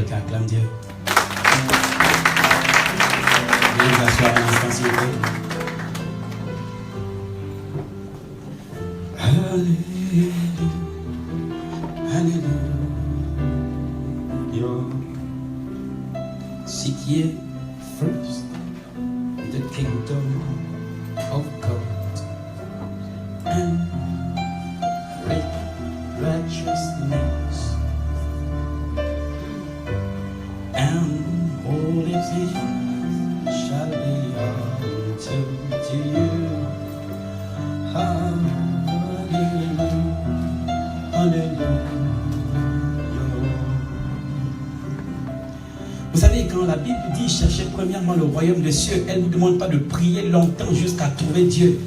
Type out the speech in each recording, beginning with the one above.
Quelqu'un acclame Dieu. Veuillez vous asseoir un instant, s'il vous plaît. Alléluia. Seek ye first the kingdom of God and righteousness, and all these things shall be added to you. Hallelujah, hallelujah. Vous savez, quand la Bible dit cherchez premièrement le royaume des cieux, elle ne nous demande pas de prier longtemps jusqu'à trouver Dieu.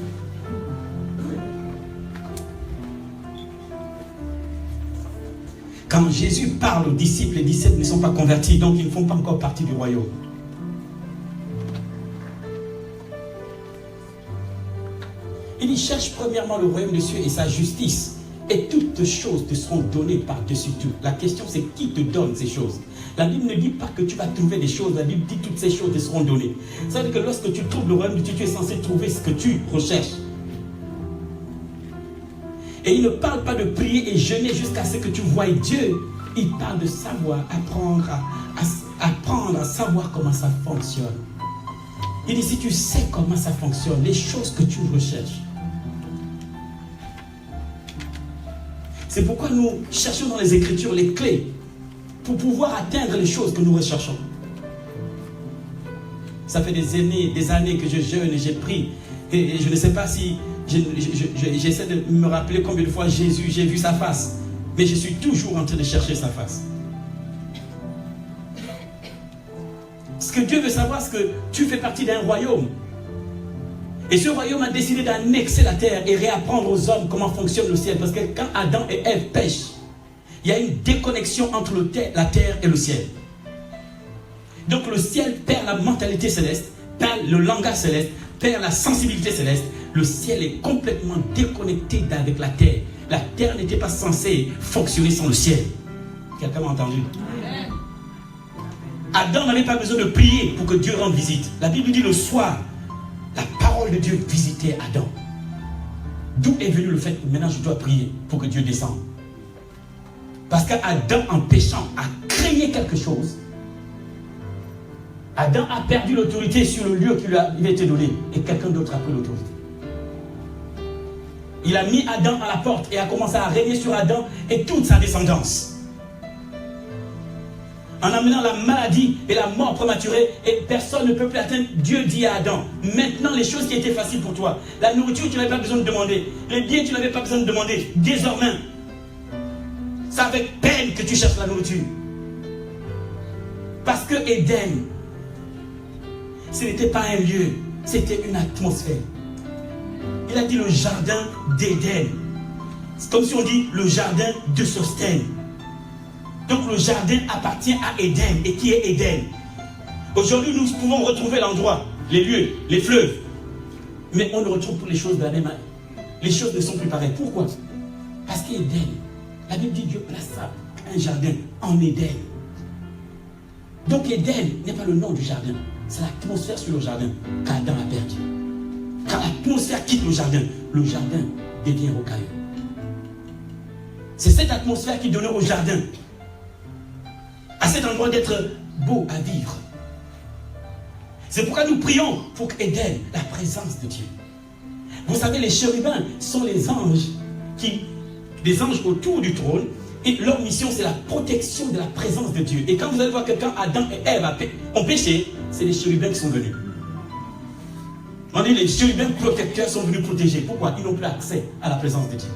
Quand Jésus parle aux disciples, les disciples ne sont pas convertis, donc ils ne font pas encore partie du royaume. Il dit cherche premièrement le royaume des cieux et sa justice, et toutes choses te seront données par-dessus tout. La question c'est qui te donne ces choses? La Bible ne dit pas que tu vas trouver des choses, la Bible dit toutes ces choses te seront données. Ça veut dire que lorsque tu trouves le royaume de Dieu, tu es censé trouver ce que tu recherches. Et il ne parle pas de prier et jeûner jusqu'à ce que tu voies Dieu. Il parle de savoir, apprendre à savoir comment ça fonctionne. Il dit si tu sais comment ça fonctionne, les choses que tu recherches. C'est pourquoi nous cherchons dans les Écritures les clés pour pouvoir atteindre les choses que nous recherchons. Ça fait des années que je jeûne et j'ai pris. Et je ne sais pas si j'essaie de me rappeler combien de fois Jésus, j'ai vu sa face. Mais je suis toujours en train de chercher sa face. Ce que Dieu veut savoir, c'est que tu fais partie d'un royaume. Et ce royaume a décidé d'annexer la terre et réapprendre aux hommes comment fonctionne le ciel. Parce que quand Adam et Ève pêchent, il y a une déconnexion entre la terre et le ciel. Donc le ciel perd la mentalité céleste, perd le langage céleste, perd la sensibilité céleste. Le ciel est complètement déconnecté avec la terre. La terre n'était pas censée fonctionner sans le ciel. Quelqu'un m'a entendu? Adam n'avait pas besoin de prier pour que Dieu rende visite. La Bible dit le soir, la parole de Dieu visitait Adam. D'où est venu le fait que maintenant je dois prier pour que Dieu descende? Parce qu'Adam, en péchant, a créé quelque chose. Adam a perdu l'autorité sur le lieu qui lui avait été donné. Et quelqu'un d'autre a pris l'autorité. Il a mis Adam à la porte et a commencé à régner sur Adam et toute sa descendance. En amenant la maladie et la mort prématurée, et personne ne peut plus atteindre. Dieu dit à Adam, maintenant les choses qui étaient faciles pour toi, la nourriture tu n'avais pas besoin de demander, les biens tu n'avais pas besoin de demander, désormais, c'est avec peine que tu cherches la nourriture. Parce que Éden, ce n'était pas un lieu, c'était une atmosphère. Il a dit le jardin d'Éden. C'est comme si on dit le jardin de Sostène. Donc le jardin appartient à Éden. Et qui est Éden? Aujourd'hui, nous pouvons retrouver l'endroit, les lieux, les fleuves. Mais on ne retrouve plus les choses de la même manière. Les choses ne sont plus pareilles. Pourquoi? Parce qu'Éden, la Bible dit Dieu plaça un jardin en Éden. Donc Éden n'est pas le nom du jardin. C'est l'atmosphère sur le jardin qu'Adam a perdu. Quand l'atmosphère quitte le jardin devient rocailleux. C'est cette atmosphère qui donnait au jardin, à cet endroit, d'être beau à vivre. C'est pourquoi nous prions pour qu'Éden, la présence de Dieu. Vous savez, les chérubins sont les anges autour du trône, et leur mission c'est la protection de la présence de Dieu. Et quand vous allez voir que quand Adam et Ève ont péché, c'est les chérubins qui sont venus. On dit les chérubins protecteurs sont venus protéger. Pourquoi? Ils n'ont plus accès à la présence de Dieu.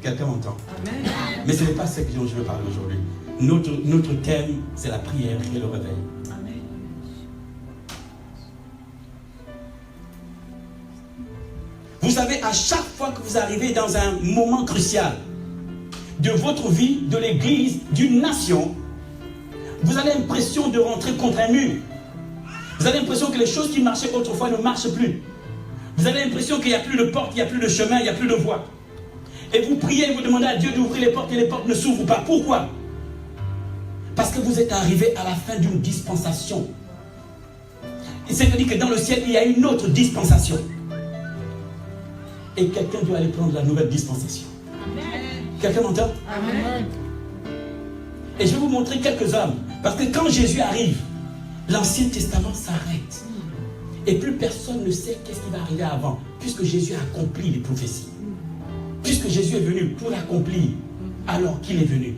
Quelqu'un m'entend? Mais ce n'est pas ce dont je veux parler aujourd'hui. Notre thème, c'est la prière et le réveil. Amen. Vous savez, à chaque fois que vous arrivez dans un moment crucial de votre vie, de l'église, d'une nation, vous avez l'impression de rentrer contre un mur. Vous avez l'impression que les choses qui marchaient autrefois ne marchent plus. Vous avez l'impression qu'il n'y a plus de porte, il n'y a plus de chemin, il n'y a plus de voie. Et vous priez, vous demandez à Dieu d'ouvrir les portes et les portes ne s'ouvrent pas. Pourquoi? Parce que vous êtes arrivé à la fin d'une dispensation. Et c'est-à-dire que dans le ciel, il y a une autre dispensation. Et quelqu'un doit aller prendre la nouvelle dispensation. Quelqu'un m'entend? Amen. Et je vais vous montrer quelques hommes. Parce que quand Jésus arrive, l'Ancien Testament s'arrête. Et plus personne ne sait qu'est-ce qui va arriver avant. Puisque Jésus a accompli les prophéties. Puisque Jésus est venu pour accomplir alors qu'il est venu.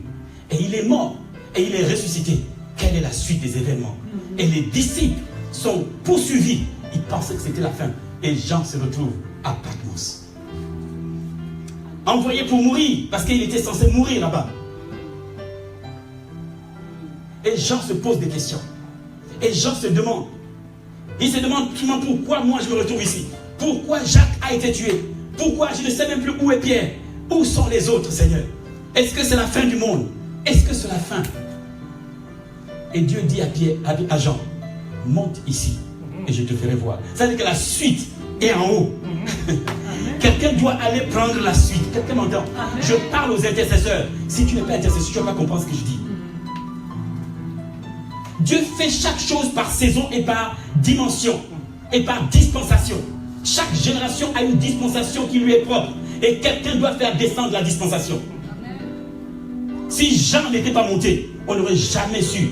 Et il est mort. Et il est ressuscité. Quelle est la suite des événements? Et les disciples sont poursuivis. Ils pensaient que c'était la fin. Et Jean se retrouve à Patmos. Envoyé pour mourir. Parce qu'il était censé mourir là-bas. Et Jean se pose des questions. Et Jean se demande. Il se demande pourquoi moi je me retrouve ici. Pourquoi Jacques a été tué. Pourquoi je ne sais même plus où est Pierre. Où sont les autres, Seigneur? Est-ce que c'est la fin du monde? Est-ce que c'est la fin? Et Dieu dit à Jean, monte ici et je te ferai voir. Ça veut dire que la suite est en haut. Quelqu'un doit aller prendre la suite. Quelqu'un m'entend? Je parle aux intercesseurs. Si tu n'es pas intercesseur, tu ne vas pas comprendre ce que je dis. Dieu fait chaque chose par saison et par dimension et par dispensation. Chaque génération a une dispensation qui lui est propre. Et quelqu'un doit faire descendre la dispensation. Si Jean n'était pas monté, on n'aurait jamais su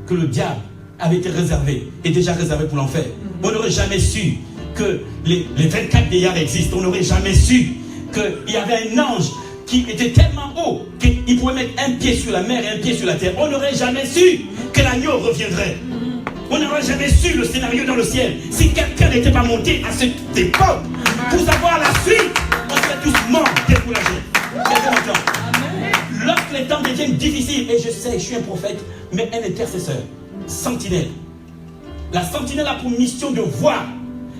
que le diable avait été réservé, et déjà réservé pour l'enfer. On n'aurait jamais su que les 24 vieillards existent. On n'aurait jamais su qu'il y avait un ange qui était tellement haut qu'il pouvait mettre un pied sur la mer et un pied sur la terre. On n'aurait jamais su que l'agneau reviendrait. On n'aurait jamais su le scénario dans le ciel. Si quelqu'un n'était pas monté à cette époque pour savoir la suite, on serait tous morts, découragés. Lorsque les temps deviennent difficiles, et je sais, je suis un prophète, mais un intercesseur, sentinelle. La sentinelle a pour mission de voir.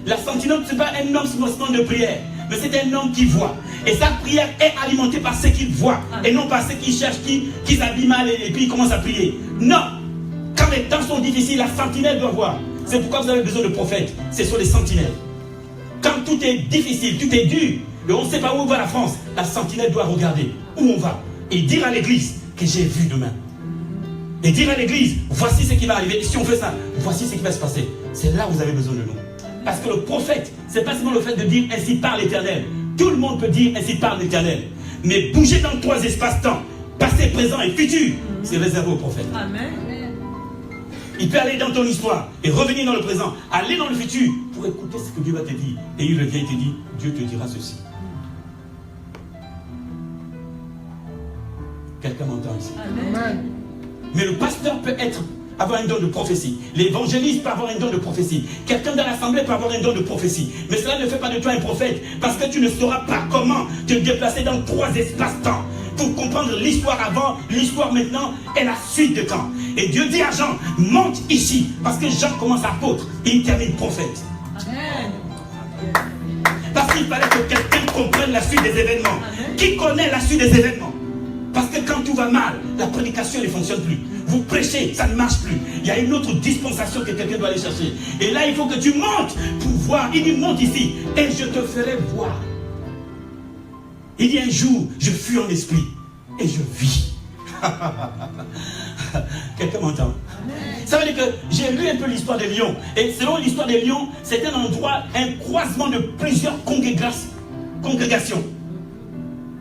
La sentinelle, ce n'est pas un homme seulement de prière, mais c'est un homme qui voit. Et sa prière est alimentée par ce qu'il voit, et non par ceux qui cherchent, qui s'habillent mal et puis ils commencent à prier. Non! Quand les temps sont difficiles, la sentinelle doit voir. C'est pourquoi vous avez besoin de prophètes. Ce sont les sentinelles. Quand tout est difficile, tout est dur, et on ne sait pas où va la France, la sentinelle doit regarder où on va et dire à l'église que j'ai vu demain. Et dire à l'église, voici ce qui va arriver. Si on fait ça, voici ce qui va se passer. C'est là où vous avez besoin de nous. Parce que le prophète, ce n'est pas seulement le fait de dire ainsi parle l'Éternel. Tout le monde peut dire ainsi parle l'Éternel. Mais bouger dans 3 espaces-temps, passé, présent et futur, c'est réservé au prophète. Amen. Il peut aller dans ton histoire et revenir dans le présent, aller dans le futur pour écouter ce que Dieu va te dire. Et il revient et te dit, Dieu te dira ceci. Quelqu'un m'entend ici? Amen. Mais le pasteur peut avoir un don de prophétie. L'évangéliste peut avoir un don de prophétie. Quelqu'un dans l'assemblée peut avoir un don de prophétie. Mais cela ne fait pas de toi un prophète. Parce que tu ne sauras pas comment te déplacer dans 3 espaces-temps. Pour comprendre l'histoire avant, l'histoire maintenant et la suite de temps. Et Dieu dit à Jean, monte ici. Parce que Jean commence apôtre et il termine prophète. Amen. Parce qu'il fallait que quelqu'un comprenne la suite des événements. Amen. Qui connaît la suite des événements? Parce que quand tout va mal, la prédication ne fonctionne plus. Vous prêchez, ça ne marche plus. Il y a une autre dispensation que quelqu'un doit aller chercher. Et là, il faut que tu montes pour voir. Il dit, monte ici et je te ferai voir. Il dit, un jour, je fus en esprit et je vis. Quelqu'un m'entend? Ça veut dire que j'ai lu un peu l'histoire des lions. Et selon l'histoire des lions, c'est un endroit, un croisement de plusieurs congrégations.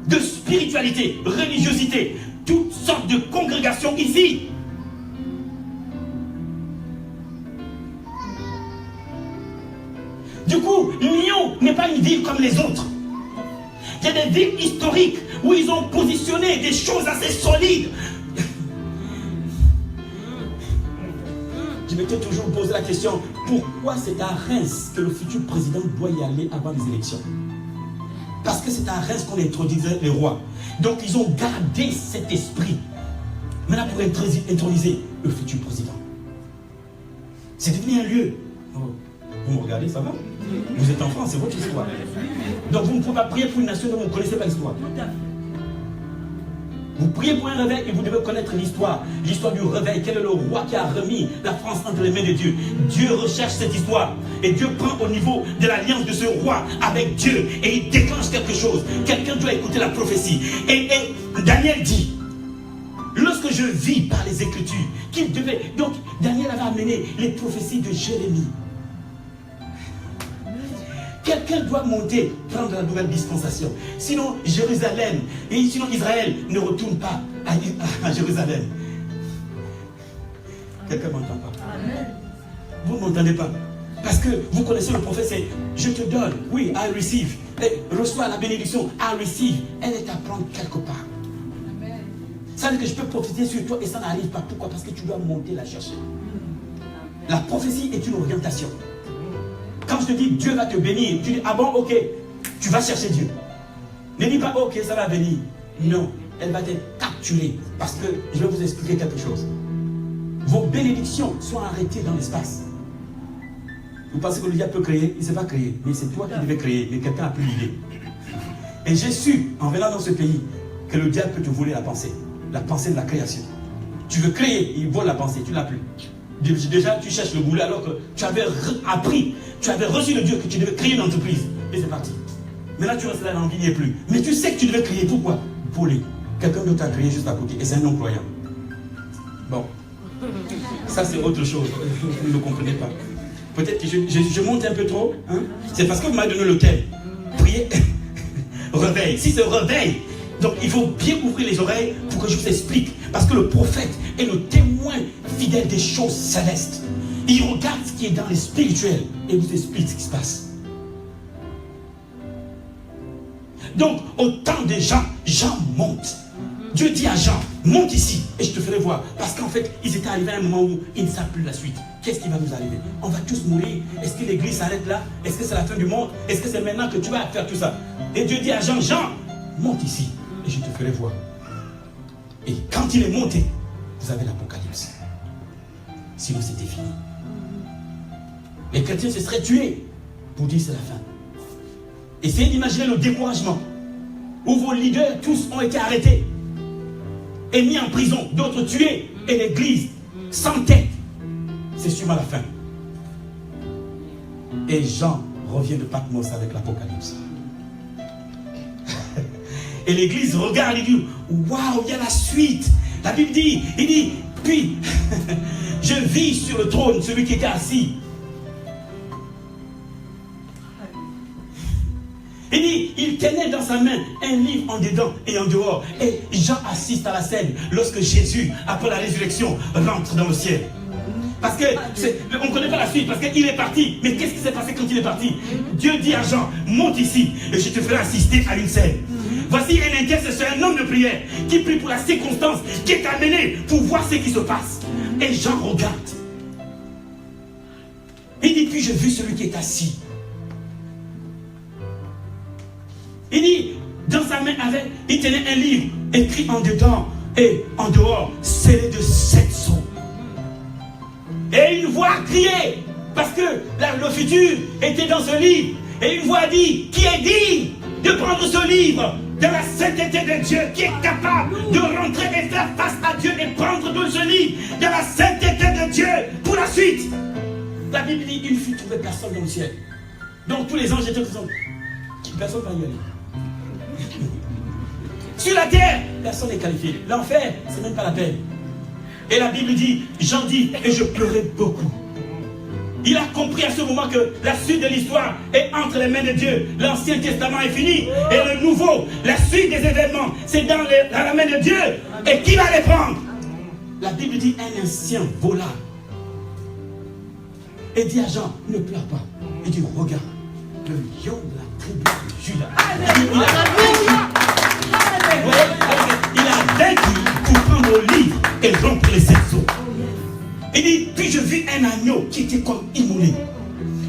De spiritualité, religiosité, toutes sortes de congrégations ici. Du coup, Lyon n'est pas une ville comme les autres. Il y a des villes historiques où ils ont positionné des choses assez solides. Je m'étais toujours posé la question, pourquoi c'est à Reims que le futur président doit y aller avant les élections? Parce que c'est à Reims qu'on intronisait les rois. Donc ils ont gardé cet esprit. Maintenant pour introniser le futur président. C'est devenu un lieu. Oh, vous me regardez, ça va? Vous êtes en France, c'est votre histoire. Donc vous ne pouvez pas prier pour une nation dont vous ne connaissez pas l'histoire. Vous priez pour un réveil et vous devez connaître l'histoire. L'histoire du réveil. Quel est le roi qui a remis la France entre les mains de Dieu? Dieu recherche cette histoire. Et Dieu prend au niveau de l'alliance de ce roi avec Dieu. Et il déclenche quelque chose. Quelqu'un doit écouter la prophétie. Et Daniel dit, lorsque je vis par les Écritures, qu'il devait... Donc, Daniel avait amené les prophéties de Jérémie. Quelqu'un doit monter, prendre la nouvelle dispensation. Sinon, Jérusalem, et sinon Israël ne retourne pas à Jérusalem. Quelqu'un ne m'entend pas. Amen. Vous ne m'entendez pas. Parce que vous connaissez le prophète, c'est je te donne, oui, I receive. Et reçois la bénédiction, I receive. Elle est à prendre quelque part. Amen. Ça veut dire que je peux prophétiser sur toi et ça n'arrive pas. Pourquoi? Parce que tu dois monter la chercher. Amen. La prophétie est une orientation. Quand je te dis Dieu va te bénir, tu dis ah bon, ok, tu vas chercher Dieu. Ne dis pas ok, ça va venir. Non, elle va te capturer. Parce que je vais vous expliquer quelque chose. Vos bénédictions sont arrêtées dans l'espace. Vous pensez que le diable peut créer? Il ne sait pas créer. Mais c'est toi qui devais créer. Mais quelqu'un a pris l'idée. Et j'ai su, en venant dans ce pays, que le diable peut te voler la pensée. La pensée de la création. Tu veux créer, il vole la pensée, tu ne l'as plus. Déjà, tu cherches le boulot alors que tu avais appris, tu avais reçu de Dieu que tu devais créer une entreprise. Et c'est parti. Maintenant, tu restes là, l'envie n'y est plus. Mais tu sais que tu devais créer. Pourquoi? Voler. Quelqu'un d'autre a créé juste à côté. Et c'est un non-croyant. Bon. Ça, c'est autre chose. Vous ne comprenez pas. Peut-être que je monte un peu trop. Hein? C'est parce que vous m'avez donné le thème. Priez. Réveil. Si c'est réveil, donc il faut bien ouvrir les oreilles pour que je vous explique. Parce que le prophète est le témoin fidèle des choses célestes. Il regarde ce qui est dans les spirituels et vous explique ce qui se passe. Donc, au temps des gens, Jean monte. Dieu dit à Jean, monte ici et je te ferai voir. Parce qu'en fait, ils étaient arrivés à un moment où ils ne savent plus la suite. Qu'est-ce qui va nous arriver? On va tous mourir. Est-ce que l'église s'arrête là? Est-ce que c'est la fin du monde? Est-ce que c'est maintenant que tu vas faire tout ça? Et Dieu dit à Jean, Jean, monte ici et je te ferai voir. Et quand il est monté, vous avez l'Apocalypse. Sinon, c'était fini. Les chrétiens se seraient tués pour dire c'est la fin. Essayez d'imaginer le découragement où vos leaders tous ont été arrêtés et mis en prison, d'autres tués, et l'église sans tête. C'est sûrement la fin. Et Jean revient de Patmos avec l'Apocalypse. Et l'église regarde et dit, waouh, il y a la suite. La Bible dit, il dit, puis, je vis sur le trône, celui qui était assis. Il dit, il tenait dans sa main un livre en dedans et en dehors. Et Jean assiste à la scène lorsque Jésus, après la résurrection, rentre dans le ciel. Parce que, on ne connaît pas la suite, parce qu'il est parti. Mais qu'est-ce qui s'est passé quand il est parti? Dieu dit à Jean, monte ici et je te ferai assister à une scène. Voici un intercesseur, un homme de prière, qui prie pour la circonstance, qui est amené pour voir ce qui se passe. Et Jean regarde. Il dit, puis j'ai vu celui qui est assis. Il dit, dans sa main, il tenait un livre écrit en dedans et en dehors, scellé de 7 sceaux. Et une voix a crié, parce que le futur était dans ce livre. Et une voix a dit, qui est digne de prendre ce livre de la sainteté de Dieu, qui est capable de rentrer et faire face à Dieu et prendre de ce livre de la sainteté de Dieu pour la suite. La Bible dit, il ne fut trouvé personne dans le ciel. Donc tous les anges étaient présents. Personne ne va y aller. Sur la terre, personne n'est qualifié. L'enfer, c'est même pas la peine. Et la Bible dit, Jean dit, et je pleurais beaucoup. Il a compris à ce moment que la suite de l'histoire est entre les mains de Dieu. L'Ancien Testament est fini. Et le Nouveau, la suite des événements, c'est dans la main de Dieu. Et qui va les prendre? La Bible dit, un ancien vola. Et dit à Jean, ne pleure pas. Il dit, regarde, le lion de la tribu de Judas. Il a vaincu pour prendre le livre et rompre les 7 sceaux. Il dit, puis je vis un agneau qui était comme immolé.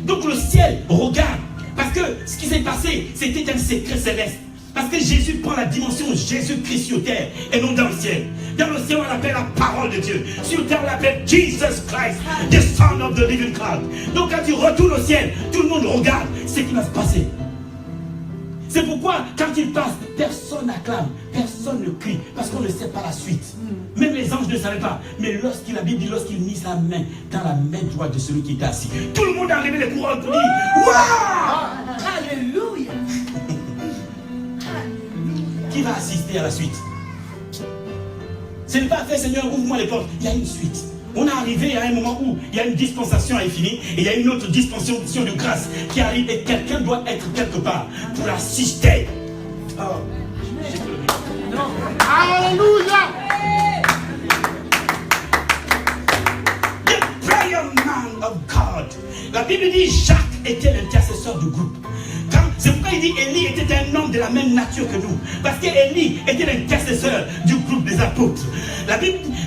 Donc le ciel regarde. Parce que ce qui s'est passé, c'était un secret céleste. Parce que Jésus prend la dimension Jésus-Christ sur terre et non dans le ciel. Dans le ciel, on l'appelle la parole de Dieu. Sur terre, on l'appelle Jesus Christ, the Son of the Living God. Donc quand il retourne au ciel, tout le monde regarde ce qui va se passer. C'est pourquoi, quand il passe, personne n'acclame, personne ne crie, parce qu'on ne sait pas la suite. Même les anges ne savaient pas. Mais la Bible dit, lorsqu'il mit sa main dans la main droite de celui qui était assis, tout le monde a levé les couronnes pour dire, waouh! Alléluia! Qui va assister à la suite? Ce n'est pas fait, Seigneur, ouvre-moi les portes. Il y a une suite. On est arrivé à un moment où il y a une dispensation est finie et il y a une autre dispensation de grâce qui arrive et quelqu'un doit être quelque part pour assister. Oh. Alléluia. The prayer man of God. La Bible dit Jacques était l'intercesseur du groupe. C'est pourquoi il dit Élie était un homme de la même nature que nous. Parce qu'Élie était l'intercesseur du groupe des apôtres.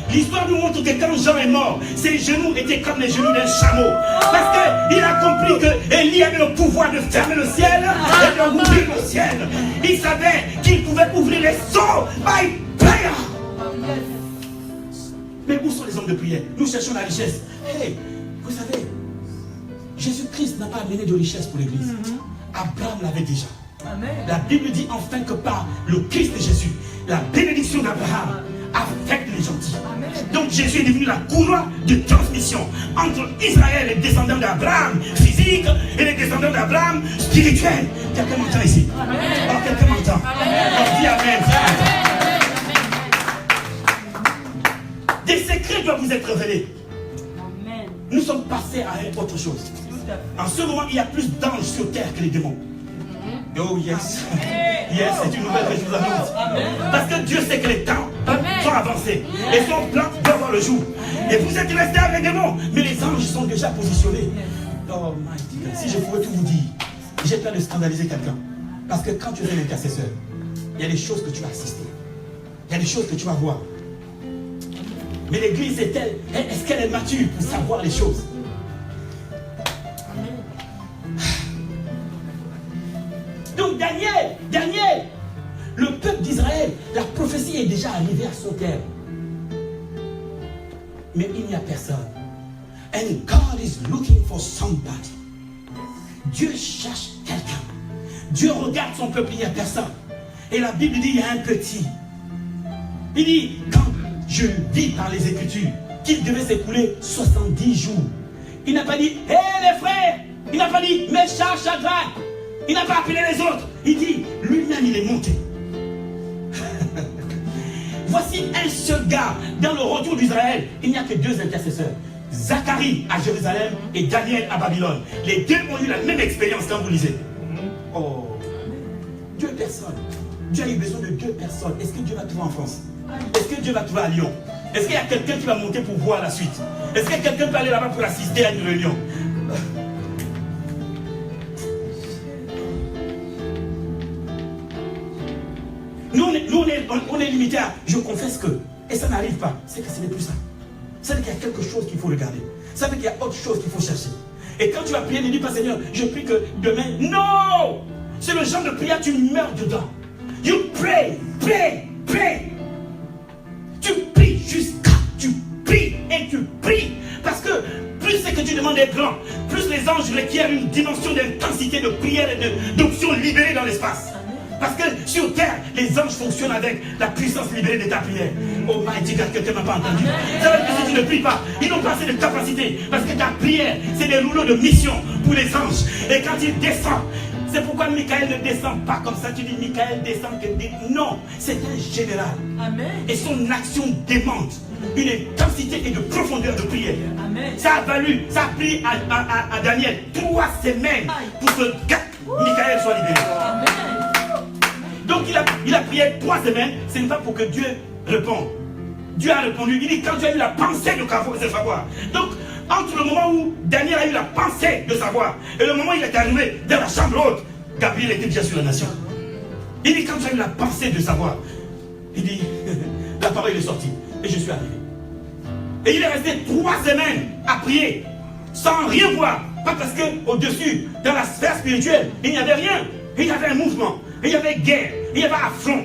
L'histoire nous montre que quand Jean est mort, ses genoux étaient comme les genoux d'un chameau. Parce qu'il a compris que Élie avait le pouvoir de fermer le ciel et d'ouvrir le ciel. Il savait qu'il pouvait ouvrir les seaux by prayer. Mais où sont les hommes de prière? Nous cherchons la richesse. Hey, vous savez, Jésus-Christ n'a pas amené de richesse pour l'Église. Abraham l'avait déjà. Amen. La Bible dit enfin que par le Christ de Jésus, la bénédiction d'Abraham affecte les gentils. Amen. Donc Jésus est devenu la couronne de transmission entre Israël, les descendants d'Abraham physique, et les descendants d'Abraham spirituels. Quelqu'un m'entend ici? Oh, quelqu'un m'entend? On dit Amen. Des secrets doivent vous être révélés. Amen. Nous sommes passés à autre chose. En ce moment, il y a plus d'anges sur terre que les démons. Oh yes. Yes, c'est une nouvelle que je vous annonce. Parce que Dieu sait que les temps sont avancés. Et son plan doit voir le jour. Et vous êtes restés avec les démons. Mais les anges sont déjà positionnés. Oh my God. Si je pouvais tout vous dire, j'ai peur de scandaliser quelqu'un. Parce que quand tu es un intercesseur, il y a des choses que tu vas assister. Il y a des choses que tu vas voir. Mais l'église est-elle, est-ce qu'elle est mature pour savoir les choses? Donc Daniel, le peuple d'Israël, la prophétie est déjà arrivée à son terme. Mais il n'y a personne. And God is looking for somebody. Dieu cherche quelqu'un. Dieu regarde son peuple, il n'y a personne. Et la Bible dit, il y a un petit. Il dit, quand je vis par les Écritures, qu'il devait s'écouler 70 jours. Il n'a pas dit, hé les frères. Il n'a pas dit, Méchant, Shadrach. Il n'a pas appelé les autres. Il dit, lui-même il est monté. Voici un seul gars dans le retour d'Israël. Il n'y a que deux intercesseurs. Zacharie à Jérusalem et Daniel à Babylone. Les deux ont eu la même expérience quand vous lisez. Oh, deux personnes. Dieu a eu besoin de deux personnes. Est-ce que Dieu va trouver en France? Est-ce que Dieu va trouver à Lyon? Est-ce qu'il y a quelqu'un qui va monter pour voir la suite? Est-ce que quelqu'un peut aller là-bas pour assister à une réunion? Nous, on est limité à je confesse que, et ça n'arrive pas. C'est que ce n'est plus ça. Ça veut dire qu'il y a quelque chose qu'il faut regarder. Ça veut dire qu'il y a autre chose qu'il faut chercher. Et quand tu vas prier, ne dis pas Seigneur, je prie que demain. Non! C'est le genre de prière, tu meurs dedans. You pray, pray, pray. Tu pries jusqu'à, tu pries et tu pries. Parce que plus c'est que tu demandes est grand, plus les anges requièrent une dimension d'intensité de prière et d'options libérées dans l'espace. Parce que sur terre, les anges fonctionnent avec la puissance libérée de ta prière. Oh my God, quelqu'un ne m'a pas entendu. Ça veut dire que si tu ne pries pas, ils n'ont pas assez de capacité. Parce que ta prière, c'est des rouleaux de mission pour les anges. Et quand ils descendent, c'est pourquoi Michael ne descend pas comme ça. Tu dis Michael descend que non, c'est un général. Amen. Et son action demande une intensité et de profondeur de prière. Amen. Ça a pris à Daniel 3 semaines pour que Michael soit libéré. Amen. Donc il a prié 3 semaines, ce n'est pas pour que Dieu réponde. Dieu a répondu, il dit quand tu as eu la pensée de savoir. Donc entre le moment où Daniel a eu la pensée de savoir et le moment où il est arrivé dans la chambre haute, Gabriel était déjà sur la nation. Il dit quand tu as eu la pensée de savoir, il dit la parole est sortie et je suis arrivé. Et il est resté 3 semaines à prier sans rien voir. Pas parce qu'au-dessus, dans la sphère spirituelle, il n'y avait rien. Il y avait un mouvement, il y avait guerre, il y avait affront.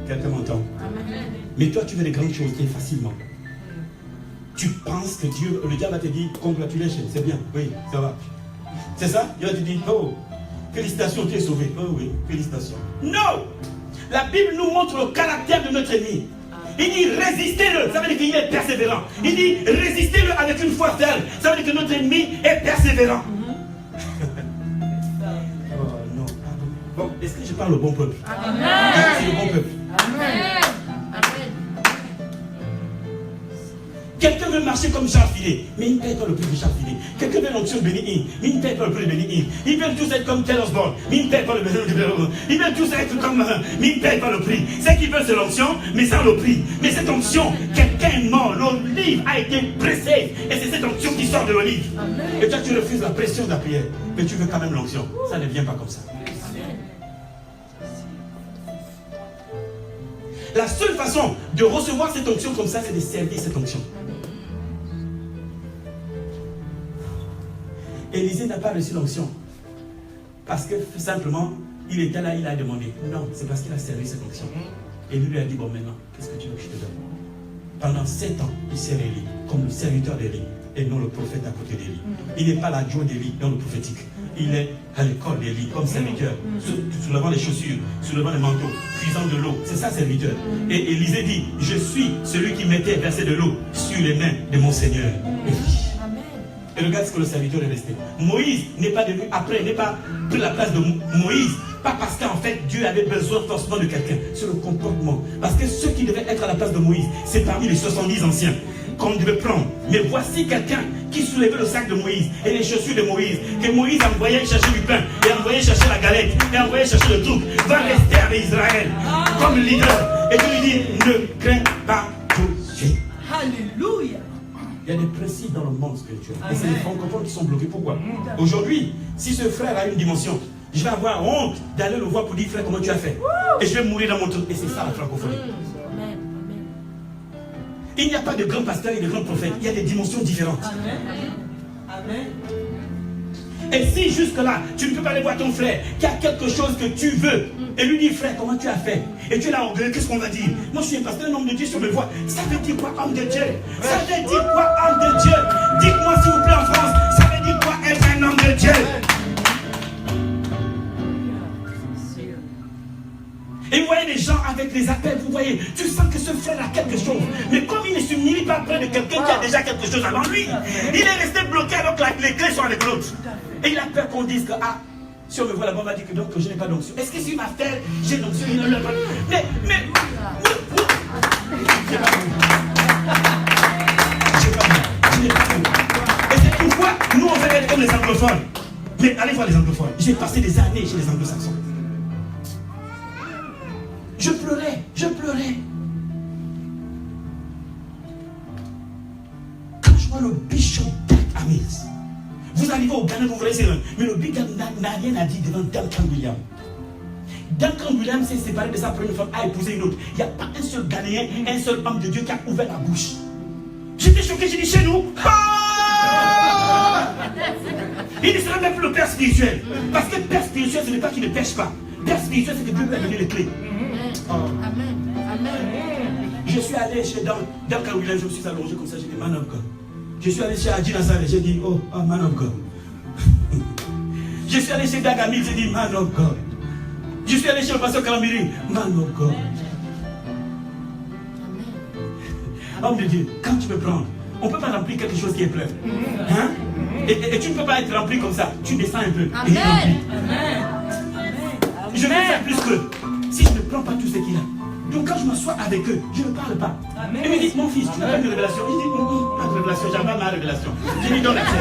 Quelqu'un m'entend? Mais toi, tu veux des grandes choses et facilement. Tu penses que Dieu, le diable va te dire congratulations, c'est bien, oui, ça va. C'est ça? Il va te dire, oh, félicitations, tu es sauvé. Oh oui, félicitations. Non! La Bible nous montre le caractère de notre ennemi. Il dit résistez-le, ça veut dire qu'il est persévérant. Il dit résistez-le avec une foi ferme, ça veut dire que notre ennemi est persévérant. Oh non, pardon. Bon, est-ce que je parle au bon peuple? Amen. C'est le bon peuple. Amen. Quelqu'un veut marcher comme Charles Finet, mais il ne paye pas le prix de Charles Finet. Quelqu'un veut l'onction de Benny Hinn, mais il ne paye pas le prix de Benny Hinn. Ils veulent tous être comme Taylor Osborne, mais ils ne payent pas le prix de Taylor. Ils veulent tous être comme mais ils ne payent pas le prix. Ce qu'ils veulent, c'est l'onction, mais sans le prix. Mais cette onction, quelqu'un est mort, l'olive a été pressée, et c'est cette onction qui sort de l'olive. Et toi, tu refuses la pression de la prière, mais tu veux quand même l'onction. Ça ne vient pas comme ça. La seule façon de recevoir cette onction comme ça, c'est de servir cette onction. Élisée n'a pas reçu l'onction parce que simplement il était là, il a demandé. Non, c'est parce qu'il a servi cette onction. Et lui a dit, bon maintenant, qu'est-ce que tu veux que je te donne? Pendant 7 ans, il sert Élie comme le serviteur d'Élie et non le prophète à côté d'Élie. Il n'est pas l'adjoint d'Élie dans le prophétique. Il est à l'école d'Élie comme serviteur, soulevant les chaussures, soulevant les manteaux, puisant de l'eau. C'est ça serviteur. Et Élisée dit, je suis celui qui mettait verser de l'eau sur les mains de mon Seigneur Élie. Et regarde ce que le serviteur est resté. Moïse n'est pas devenu, après, n'est pas pris la place de Moïse. Pas parce qu'en fait, Dieu avait besoin forcément de quelqu'un. C'est le comportement. Parce que ceux qui devaient être à la place de Moïse, c'est parmi les 70 anciens qu'on devait prendre. Mais voici quelqu'un qui soulevait le sac de Moïse et les chaussures de Moïse. Que Moïse envoyait chercher du pain, et envoyait chercher la galette, et envoyait chercher le truc. Va rester avec Israël comme leader. Et tu lui dis, ne crains pas Dieu. Alléluia. Il y a des principes dans le monde spirituel. Et c'est les francophones qui sont bloqués. Pourquoi? Aujourd'hui, si ce frère a une dimension, je vais avoir honte d'aller le voir pour dire, frère, comment tu as fait? Et je vais mourir dans mon truc. Et c'est ça la francophonie. Il n'y a pas de grands pasteurs et de grands prophètes. Il y a des dimensions différentes. Amen. Et si jusque-là, tu ne peux pas aller voir ton frère qui a quelque chose que tu veux et lui dire, frère, comment tu as fait? Et tu es là en gueule, qu'est-ce qu'on va dire? Moi, je suis un pasteur, un homme de Dieu, si on me voit. Ça veut dire quoi, homme de Dieu? Ça veut dire quoi, homme de Dieu? Dites-moi, s'il vous plaît, en France, ça veut dire quoi, être un homme de Dieu? Et vous voyez les gens avec les appels, vous voyez, tu sens que ce frère a quelque chose. Mais comme il ne s'humilie pas près de quelqu'un qui a déjà quelque chose avant lui, il est resté bloqué alors que les clés sont avec l'autre. Et il a peur qu'on dise que, ah, si on me voit là-bas, on va dire que donc je n'ai pas d'onction. Est-ce que si ma frère, j'ai l'onction, il n'a pas d'onction? Mais, j'ai pas et c'est pourquoi nous on veut être comme les anglophones. Mais allez voir les anglophones. J'ai passé des années chez les anglo-saxons. Je pleurais. Quand je vois le bishop Dag Hamills, vous arrivez au Ghana, vous verrez, mais le bishop n'a rien à dire devant Duncan Williams. Duncan Williams s'est séparé de sa première femme, a épousé une autre. Il n'y a pas un seul Ghanéen, un seul homme de Dieu qui a ouvert la bouche. J'étais choqué, j'ai dit chez nous, il ne sera même plus le père spirituel. Parce que père spirituel, ce n'est pas qu'il ne pêche pas. Père spirituel, c'est que Dieu lui a donné les clés. Amen. Je suis allé chez Duncan Williams, je me suis allongé comme ça, j'ai dit man of God. Je suis allé chez Adi Nassar, j'ai dit oh, man of God. Je suis allé chez Dag Hamills, j'ai dit man of God. Je suis allé chez le pasteur Kalambiri, man of God. Homme de Dieu, quand tu veux prendre, on ne peut pas remplir quelque chose qui est plein. Hein? Et tu ne peux pas être rempli comme ça. Tu descends un peu. Amen. Je vais faire plus que si je ne prends pas tout ce qu'il a. Donc quand je m'assois avec eux, je ne parle pas. Et me dit, mon fils, tu n'as pas de révélation. Je dis, pas de révélation, j'avais pas ma révélation. Je lui donne la tienne.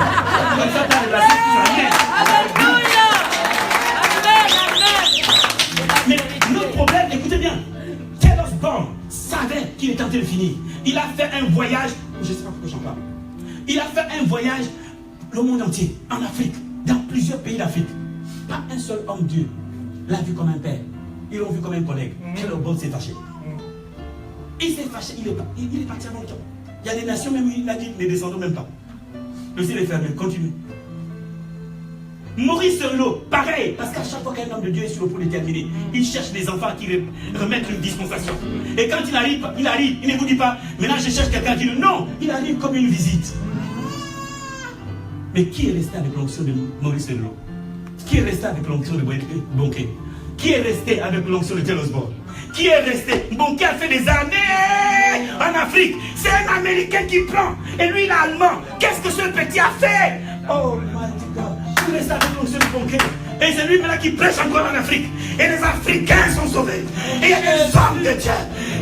Comme ça, ta révélation, tu vas rien. Alléluia. Amen. Mais notre problème, écoutez bien, Taylor Osborne savait qu'il était en train de finir. Il a fait un voyage, je ne sais pas pourquoi j'en parle. Il a fait un voyage le monde entier, en Afrique, dans plusieurs pays d'Afrique. Pas un seul homme Dieu l'a vu comme un père. Ils l'ont vu comme un collègue. Taylor Osborne s'est fâché. Il s'est fâché, il est parti avant le temps. Il y a des nations, même il a dit, ne descendons même pas. Le ciel est fermé, continue. Maurice Serlot, pareil, parce qu'à chaque fois qu'un homme de Dieu est sur le point de terminer, il cherche des enfants qui remettent une dispensation. Et quand il arrive, il ne vous dit pas, maintenant je cherche quelqu'un qui dit non, il arrive comme une visite. Mais qui est resté avec l'onction de Maurice Serlot? Qui est resté avec l'onction de Bonquet? Qui est resté avec l'onction de Taylor Osborne? Qui est resté? Bonquet a fait des années en Afrique. C'est un Américain qui prend. Et lui, il est allemand. Qu'est-ce que ce petit a fait? Oh my God. Tu restes avec l'onction de Bonquet. Et c'est lui maintenant qui prêche encore en Afrique. Et les Africains sont sauvés. Et il y a des hommes de Dieu.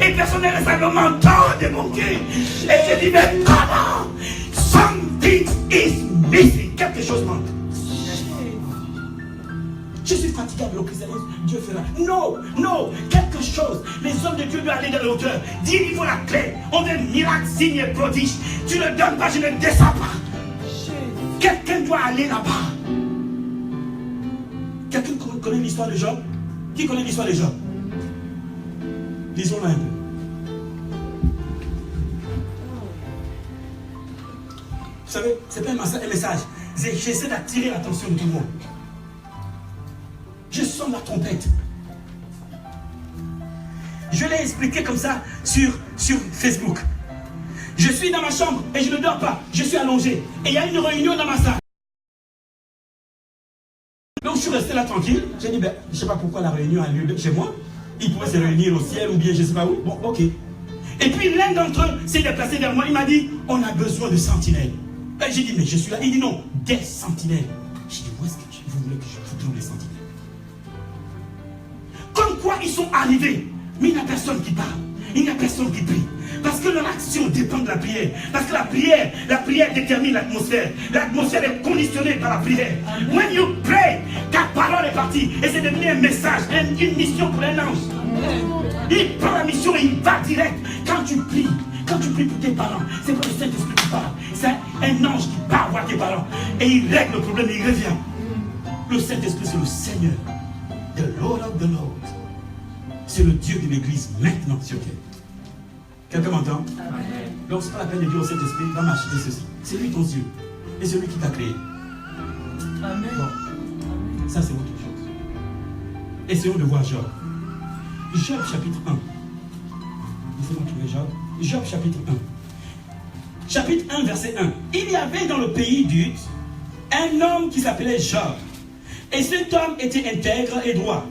Et personne n'est simplement de mon Dieu. Et je dis, mais comment? Something is missing. Quelque chose manque. Je suis fatigable au christianisme, Dieu fera. Non, non, quelque chose. Les hommes de Dieu doivent aller dans la hauteur. Dis, il faut la clé. On veut miracle, signe et prodige. Tu ne donnes pas, je ne descends pas. Quelqu'un doit aller là-bas. Quelqu'un connaît l'histoire de Job? Qui connaît l'histoire de Job? Lisons-la un peu. Vous savez, c'est pas un message. J'essaie d'attirer l'attention de tout le monde. Je sonne la trompette. Je l'ai expliqué comme ça sur Facebook. Je suis dans ma chambre et je ne dors pas. Je suis allongé. Et il y a une réunion dans ma salle. Donc je suis resté là tranquille. J'ai dit, ben, je ne sais pas pourquoi la réunion a lieu chez moi. Ils pourraient se réunir au ciel ou bien je ne sais pas où. Bon, ok. Et puis l'un d'entre eux s'est déplacé vers moi. Il m'a dit, on a besoin de sentinelles. Ben, j'ai dit, mais je suis là. Il dit non, des sentinelles. J'ai dit, où est-ce que vous voulez que je trouve les sentinelles? Comme quoi ils sont arrivés, mais il n'y a personne qui parle, il n'y a personne qui prie. Parce que leur action dépend de la prière. Parce que la prière détermine l'atmosphère. L'atmosphère est conditionnée par la prière. When you pray, ta parole est partie. Et c'est devenu un message, une mission pour un ange. Il prend la mission et il va direct. Quand tu pries pour tes parents, c'est pas le Saint-Esprit qui parle. C'est un ange qui part voir tes parents. Et il règle le problème et il revient. Le Saint-Esprit, c'est le Seigneur. The Lord of the Lord. C'est le Dieu de l'Église maintenant sur terre. Quelqu'un m'entend? Donc c'est pas la peine de dire au Saint-Esprit, va m'acheter ceci. C'est lui ton Dieu. Et c'est lui qui t'a créé. Amen. Bon, ça c'est autre chose. Essayons de voir Job. Job chapitre 1. Laissez-moi trouver Job. Job chapitre 1. Chapitre 1 verset 1. Il y avait dans le pays d'Ud un homme qui s'appelait Job. Et cet homme était intègre et droit,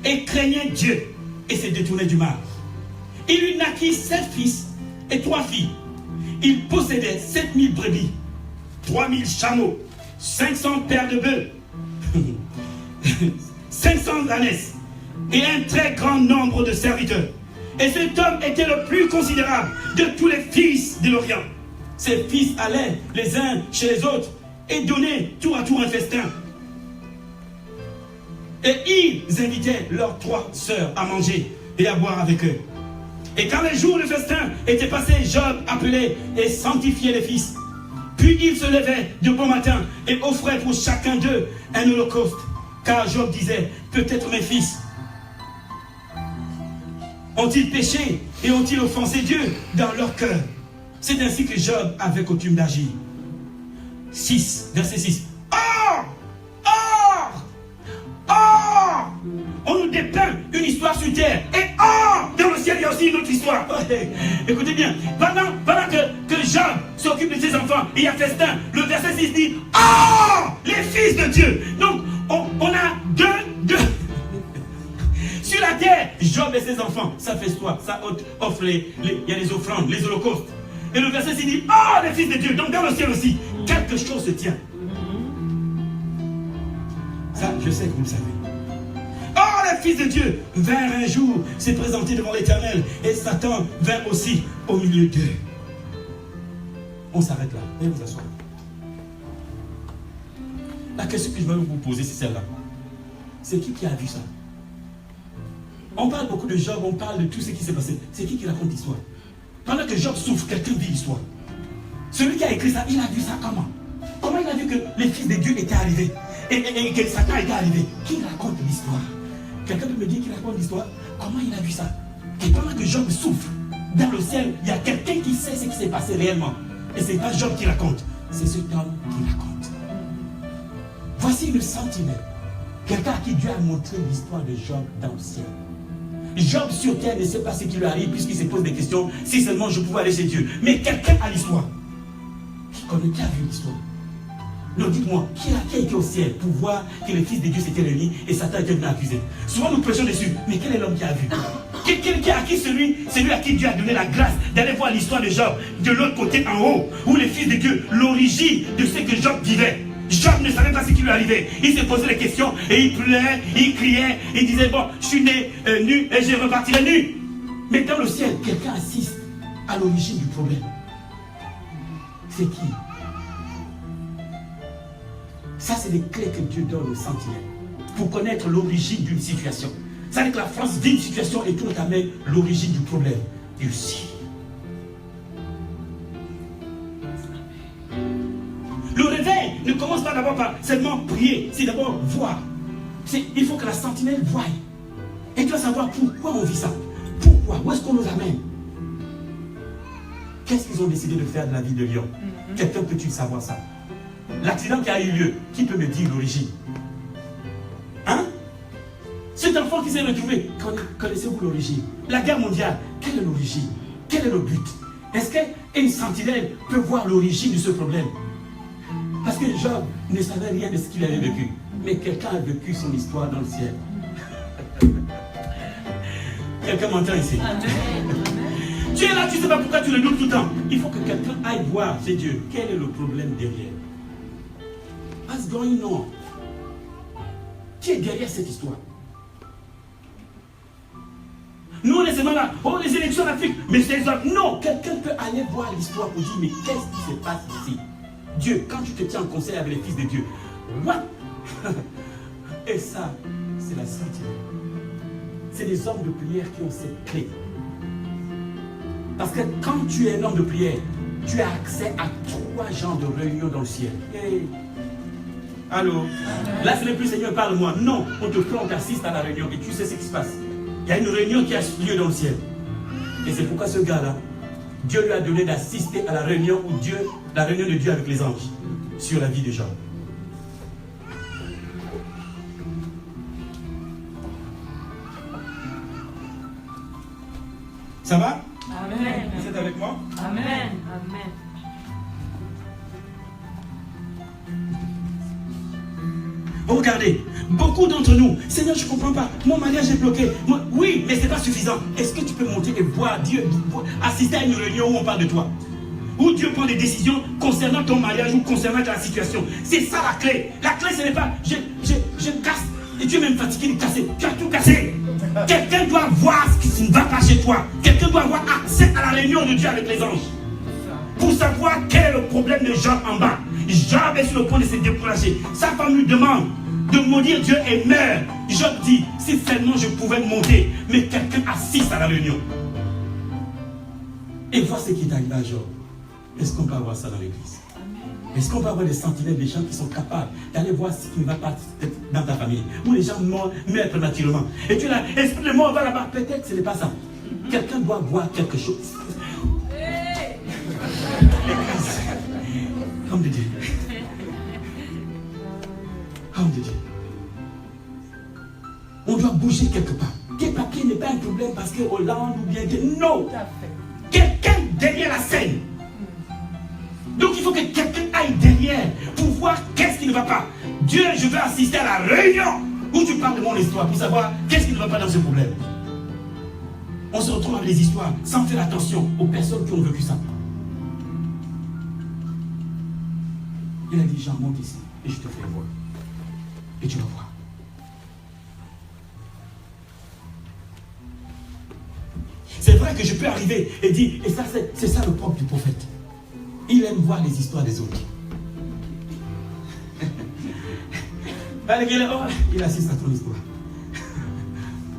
et craignait Dieu, et se détournait du mal. Il lui naquit 7 fils et 3 filles. Il possédait 7000 brebis, 3000 chameaux, 500 paires de bœufs, 500 ânesses, et un très grand nombre de serviteurs. Et cet homme était le plus considérable de tous les fils de l'Orient. Ses fils allaient les uns chez les autres, et donnaient tour à tour un festin. Et ils invitaient leurs 3 sœurs à manger et à boire avec eux. Et quand les jours de festin étaient passés, Job appelait et sanctifiait les fils. Puis il se levait de bon matin et offrait pour chacun d'eux un holocauste. Car Job disait, peut-être mes fils ont-ils péché et ont-ils offensé Dieu dans leur cœur. C'est ainsi que Job avait coutume d'agir. 6, verset 6. On nous dépeint une histoire sur terre. Et dans le ciel, il y a aussi une autre histoire. Écoutez bien. Pendant que Job s'occupe de ses enfants, il y a festin. Le verset 6 dit, les fils de Dieu. Donc, on a deux. Sur la terre, Job et ses enfants, ça festoie, ça offre il y a les offrandes, les holocaustes. Et le verset 6 dit, les fils de Dieu. Donc, dans le ciel aussi, quelque chose se tient. Ça, je sais que vous le savez. Les fils de Dieu vinrent un jour se présenter devant l'Éternel et Satan vint aussi au milieu d'eux. On s'arrête là. Veuillez vous asseoir. La question que je vais vous poser, c'est celle-là. C'est qui a vu ça? On parle beaucoup de Job, on parle de tout ce qui s'est passé. C'est qui raconte l'histoire? Pendant que Job souffre, quelqu'un vit l'histoire. Celui qui a écrit ça, il a vu ça comment? Comment il a vu que les fils de Dieu étaient arrivés et que Satan était arrivé? Qui raconte l'histoire? Quelqu'un peut me dire qu'il raconte l'histoire? Comment il a vu ça? Et pendant que Job souffre, dans le ciel, il y a quelqu'un qui sait ce qui s'est passé réellement. Et ce n'est pas Job qui raconte, c'est cet homme qui raconte. Voici le sentinelle. Quelqu'un à qui Dieu a montré l'histoire de Job dans le ciel. Job sur terre ne sait pas ce qui lui arrive puisqu'il se pose des questions. Si seulement je pouvais aller chez Dieu. Mais quelqu'un a l'histoire. Qui a vu l'histoire? Non, dites-moi, qui a été au ciel pour voir que les fils de Dieu s'étaient réunis et Satan était venu accuser? Souvent nous prêchons dessus, mais quel est l'homme qui a vu? Celui à qui Dieu a donné la grâce d'aller voir l'histoire de Job de l'autre côté en haut, où les fils de Dieu, l'origine de ce que Job vivait. Job ne savait pas ce qui lui arrivait. Il se posait des questions et il pleurait, il criait, il disait bon, je suis né nu et je repartirai nu. Mais dans le ciel, quelqu'un assiste à l'origine du problème. C'est qui? Ça, c'est les clés que Dieu donne aux sentinelles pour connaître l'origine d'une situation. Ça veut dire que la France vit une situation et tout amène l'origine du problème. Dieu sait. Le réveil ne commence pas d'abord par seulement prier, c'est d'abord voir. Il faut que la sentinelle voie. Et tu vas savoir pourquoi on vit ça. Pourquoi? Où est-ce qu'on nous amène? Qu'est-ce qu'ils ont décidé de faire de la ville de Lyon? Quelqu'un peut-il savoir ça? L'accident qui a eu lieu, qui peut me dire l'origine? Hein? Cet enfant qui s'est retrouvé, connaissez-vous l'origine? La guerre mondiale, quelle est l'origine? Quel est le but? Est-ce qu'une sentinelle peut voir l'origine de ce problème? Parce que Job ne savait rien de ce qu'il avait vécu. Mais quelqu'un a vécu son histoire dans le ciel. Quelqu'un m'entend ici? Tu es là, tu ne sais pas pourquoi tu le doutes tout le temps. Il faut que quelqu'un aille voir, c'est Dieu. Quel est le problème derrière? What's going on? Qui est derrière cette histoire? Nous, on est seulement là. Oh, les élections en Afrique. Mais c'est ça. Non, quelqu'un peut aller voir l'histoire pour dire, mais qu'est-ce qui se passe ici? Dieu, quand tu te tiens en conseil avec les fils de Dieu, what? Et ça, c'est la sentinelle. C'est des hommes de prière qui ont cette clé. Parce que quand tu es un homme de prière, tu as accès à 3 genres de réunions dans le ciel. Hey. Allô? Là, ce n'est plus Seigneur, parle-moi. Non, on te prend, on t'assiste à la réunion et tu sais ce qui se passe. Il y a une réunion qui a lieu dans le ciel. Et c'est pourquoi ce gars-là, Dieu lui a donné d'assister à la réunion la réunion de Dieu avec les anges sur la vie de Job. Ça va? Amen. Vous êtes avec moi? Amen. Amen. Regardez, beaucoup d'entre nous, Seigneur, je ne comprends pas, mon mariage est bloqué. Oui, mais ce n'est pas suffisant. Est-ce que tu peux monter et voir Dieu, assister à une réunion où on parle de toi? Où Dieu prend des décisions concernant ton mariage ou concernant ta situation. C'est ça la clé. La clé, ce n'est pas, je casse, et tu es même fatigué de casser. Tu as tout cassé. Quelqu'un doit voir ce qui ne va pas chez toi. Quelqu'un doit avoir accès à la réunion de Dieu avec les anges. Pour savoir quel est le problème de Job en bas. Job est sur le point de se décourager. Sa femme lui demande de maudire Dieu et meurt. Job dit, si seulement je pouvais monter. Mais quelqu'un assiste à la réunion. Et vois ce qui est arrivé à Job. Est-ce qu'on peut avoir ça dans l'église? Est-ce qu'on peut avoir des sentinelles, des gens qui sont capables d'aller voir ce qui ne va pas dans ta famille? Où les gens meurent prématurément. Et tu es là, esprit de mort va là-bas. Peut-être que ce n'est pas ça. Quelqu'un doit voir quelque chose. L'église. Homme de Dieu. Homme de Dieu. On doit bouger quelque part. Tes papiers n'est pas un problème parce que Hollande ou bien... Non. Quelqu'un derrière la scène. Donc il faut que quelqu'un aille derrière pour voir qu'est-ce qui ne va pas. Dieu, je veux assister à la réunion où tu parles de mon histoire pour savoir qu'est-ce qui ne va pas dans ce problème. On se retrouve avec des histoires sans faire attention aux personnes qui ont vécu ça. Il a dit, Jean, monte ici et je te fais voir. Et tu vas voir. C'est vrai que je peux arriver et dire, et ça c'est ça le propre du prophète. Il aime voir les histoires des autres. Il assiste à ton histoire.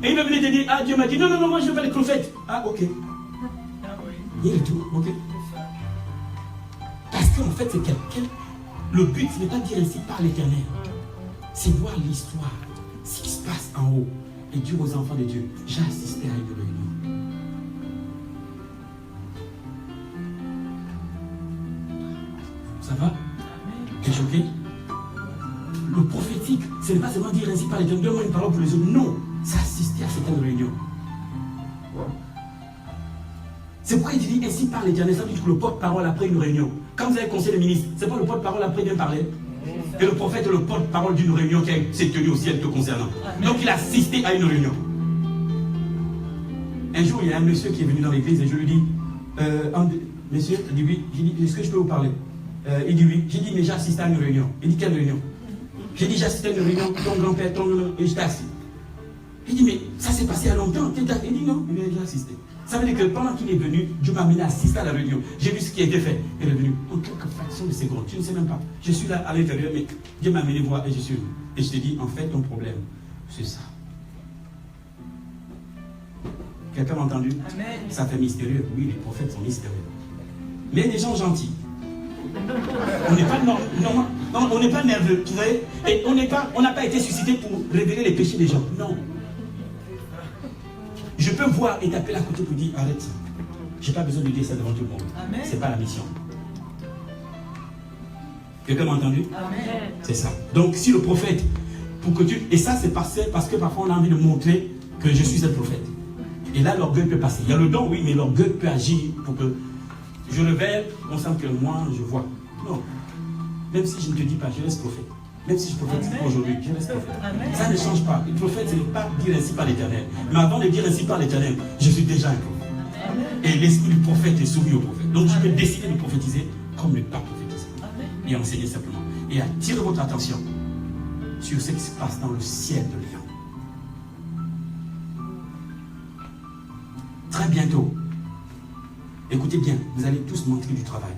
Et il va venir te dire, ah Dieu m'a dit, non, non, non, moi je veux pas les prophètes. Ah ok. Il est tout, ok. Parce qu'en fait c'est quelqu'un, le but ce n'est pas de dire ainsi par l'Éternel. C'est voir l'histoire, ce qui se passe en haut. Et dire aux enfants de Dieu, j'ai assisté à une réunion. Ça va? T'es choqué? Le prophétique, ce n'est pas seulement dire ainsi par l'Éternel, donne-moi une parole pour les autres. Non, c'est assister à certaines réunions. C'est pourquoi il dit ainsi par l'Éternel, ça veut dire que le porte-parole après une réunion. Quand vous avez conseil des ministres, c'est pas le porte-parole après bien parler. Et le prophète est le porte-parole d'une réunion qui s'est tenue au ciel te concernant. Donc il a assisté à une réunion. Un jour, il y a un monsieur qui est venu dans l'église et je lui dis, monsieur, il dit oui, j'ai dit, est-ce que je peux vous parler? Il dit oui. J'ai dit, mais j'ai assisté à une réunion. Il dit, quelle réunion? J'ai dit, j'ai assisté à une réunion, ton grand-père, et j'étais assis. Il dit, mais ça s'est passé il y a longtemps. Il dit, non, il a déjà assisté. Ça veut dire que pendant qu'il est venu, Dieu m'a amené à assister à la réunion. J'ai vu ce qui a été fait. Il est venu en quelques fractions de secondes. Tu ne sais même pas. Je suis là à l'intérieur, mais Dieu m'a amené voir et je suis venu. Et je te dis, en fait, ton problème, c'est ça. Quelqu'un m'a entendu? Amen. Ça fait mystérieux. Oui, les prophètes sont mystérieux. Mais des gens gentils. On n'est pas normal. On n'est pas nerveux, vous voyez? Et on n'a pas été suscité pour révéler les péchés des gens. Non. Je peux voir et t'appeler à côté pour dire arrête. Je n'ai pas besoin de dire ça devant tout le monde. Ce n'est pas la mission. Quelqu'un m'a entendu? Amen. C'est ça. Donc si le prophète, pour que tu. Et ça c'est passé parce que parfois on a envie de montrer que je suis un prophète. Et là l'orgueil peut passer. Il y a le don, oui, mais l'orgueil peut agir pour que je révèle, on sent que moi je vois. Non. Même si je ne te dis pas, je reste prophète. Même si je prophétise aujourd'hui, je reste prophète. Ça ne change pas. Le prophète, ce n'est pas dire ainsi par l'Éternel. Mais avant de dire ainsi par l'Éternel, je suis déjà un prophète. Et l'esprit du prophète est soumis au prophète. Donc je peux décider de prophétiser comme ne pas prophétiser. Et enseigner simplement. Et attirer votre attention sur ce qui se passe dans le ciel de Lyon. Très bientôt, écoutez bien, vous allez tous montrer du travail.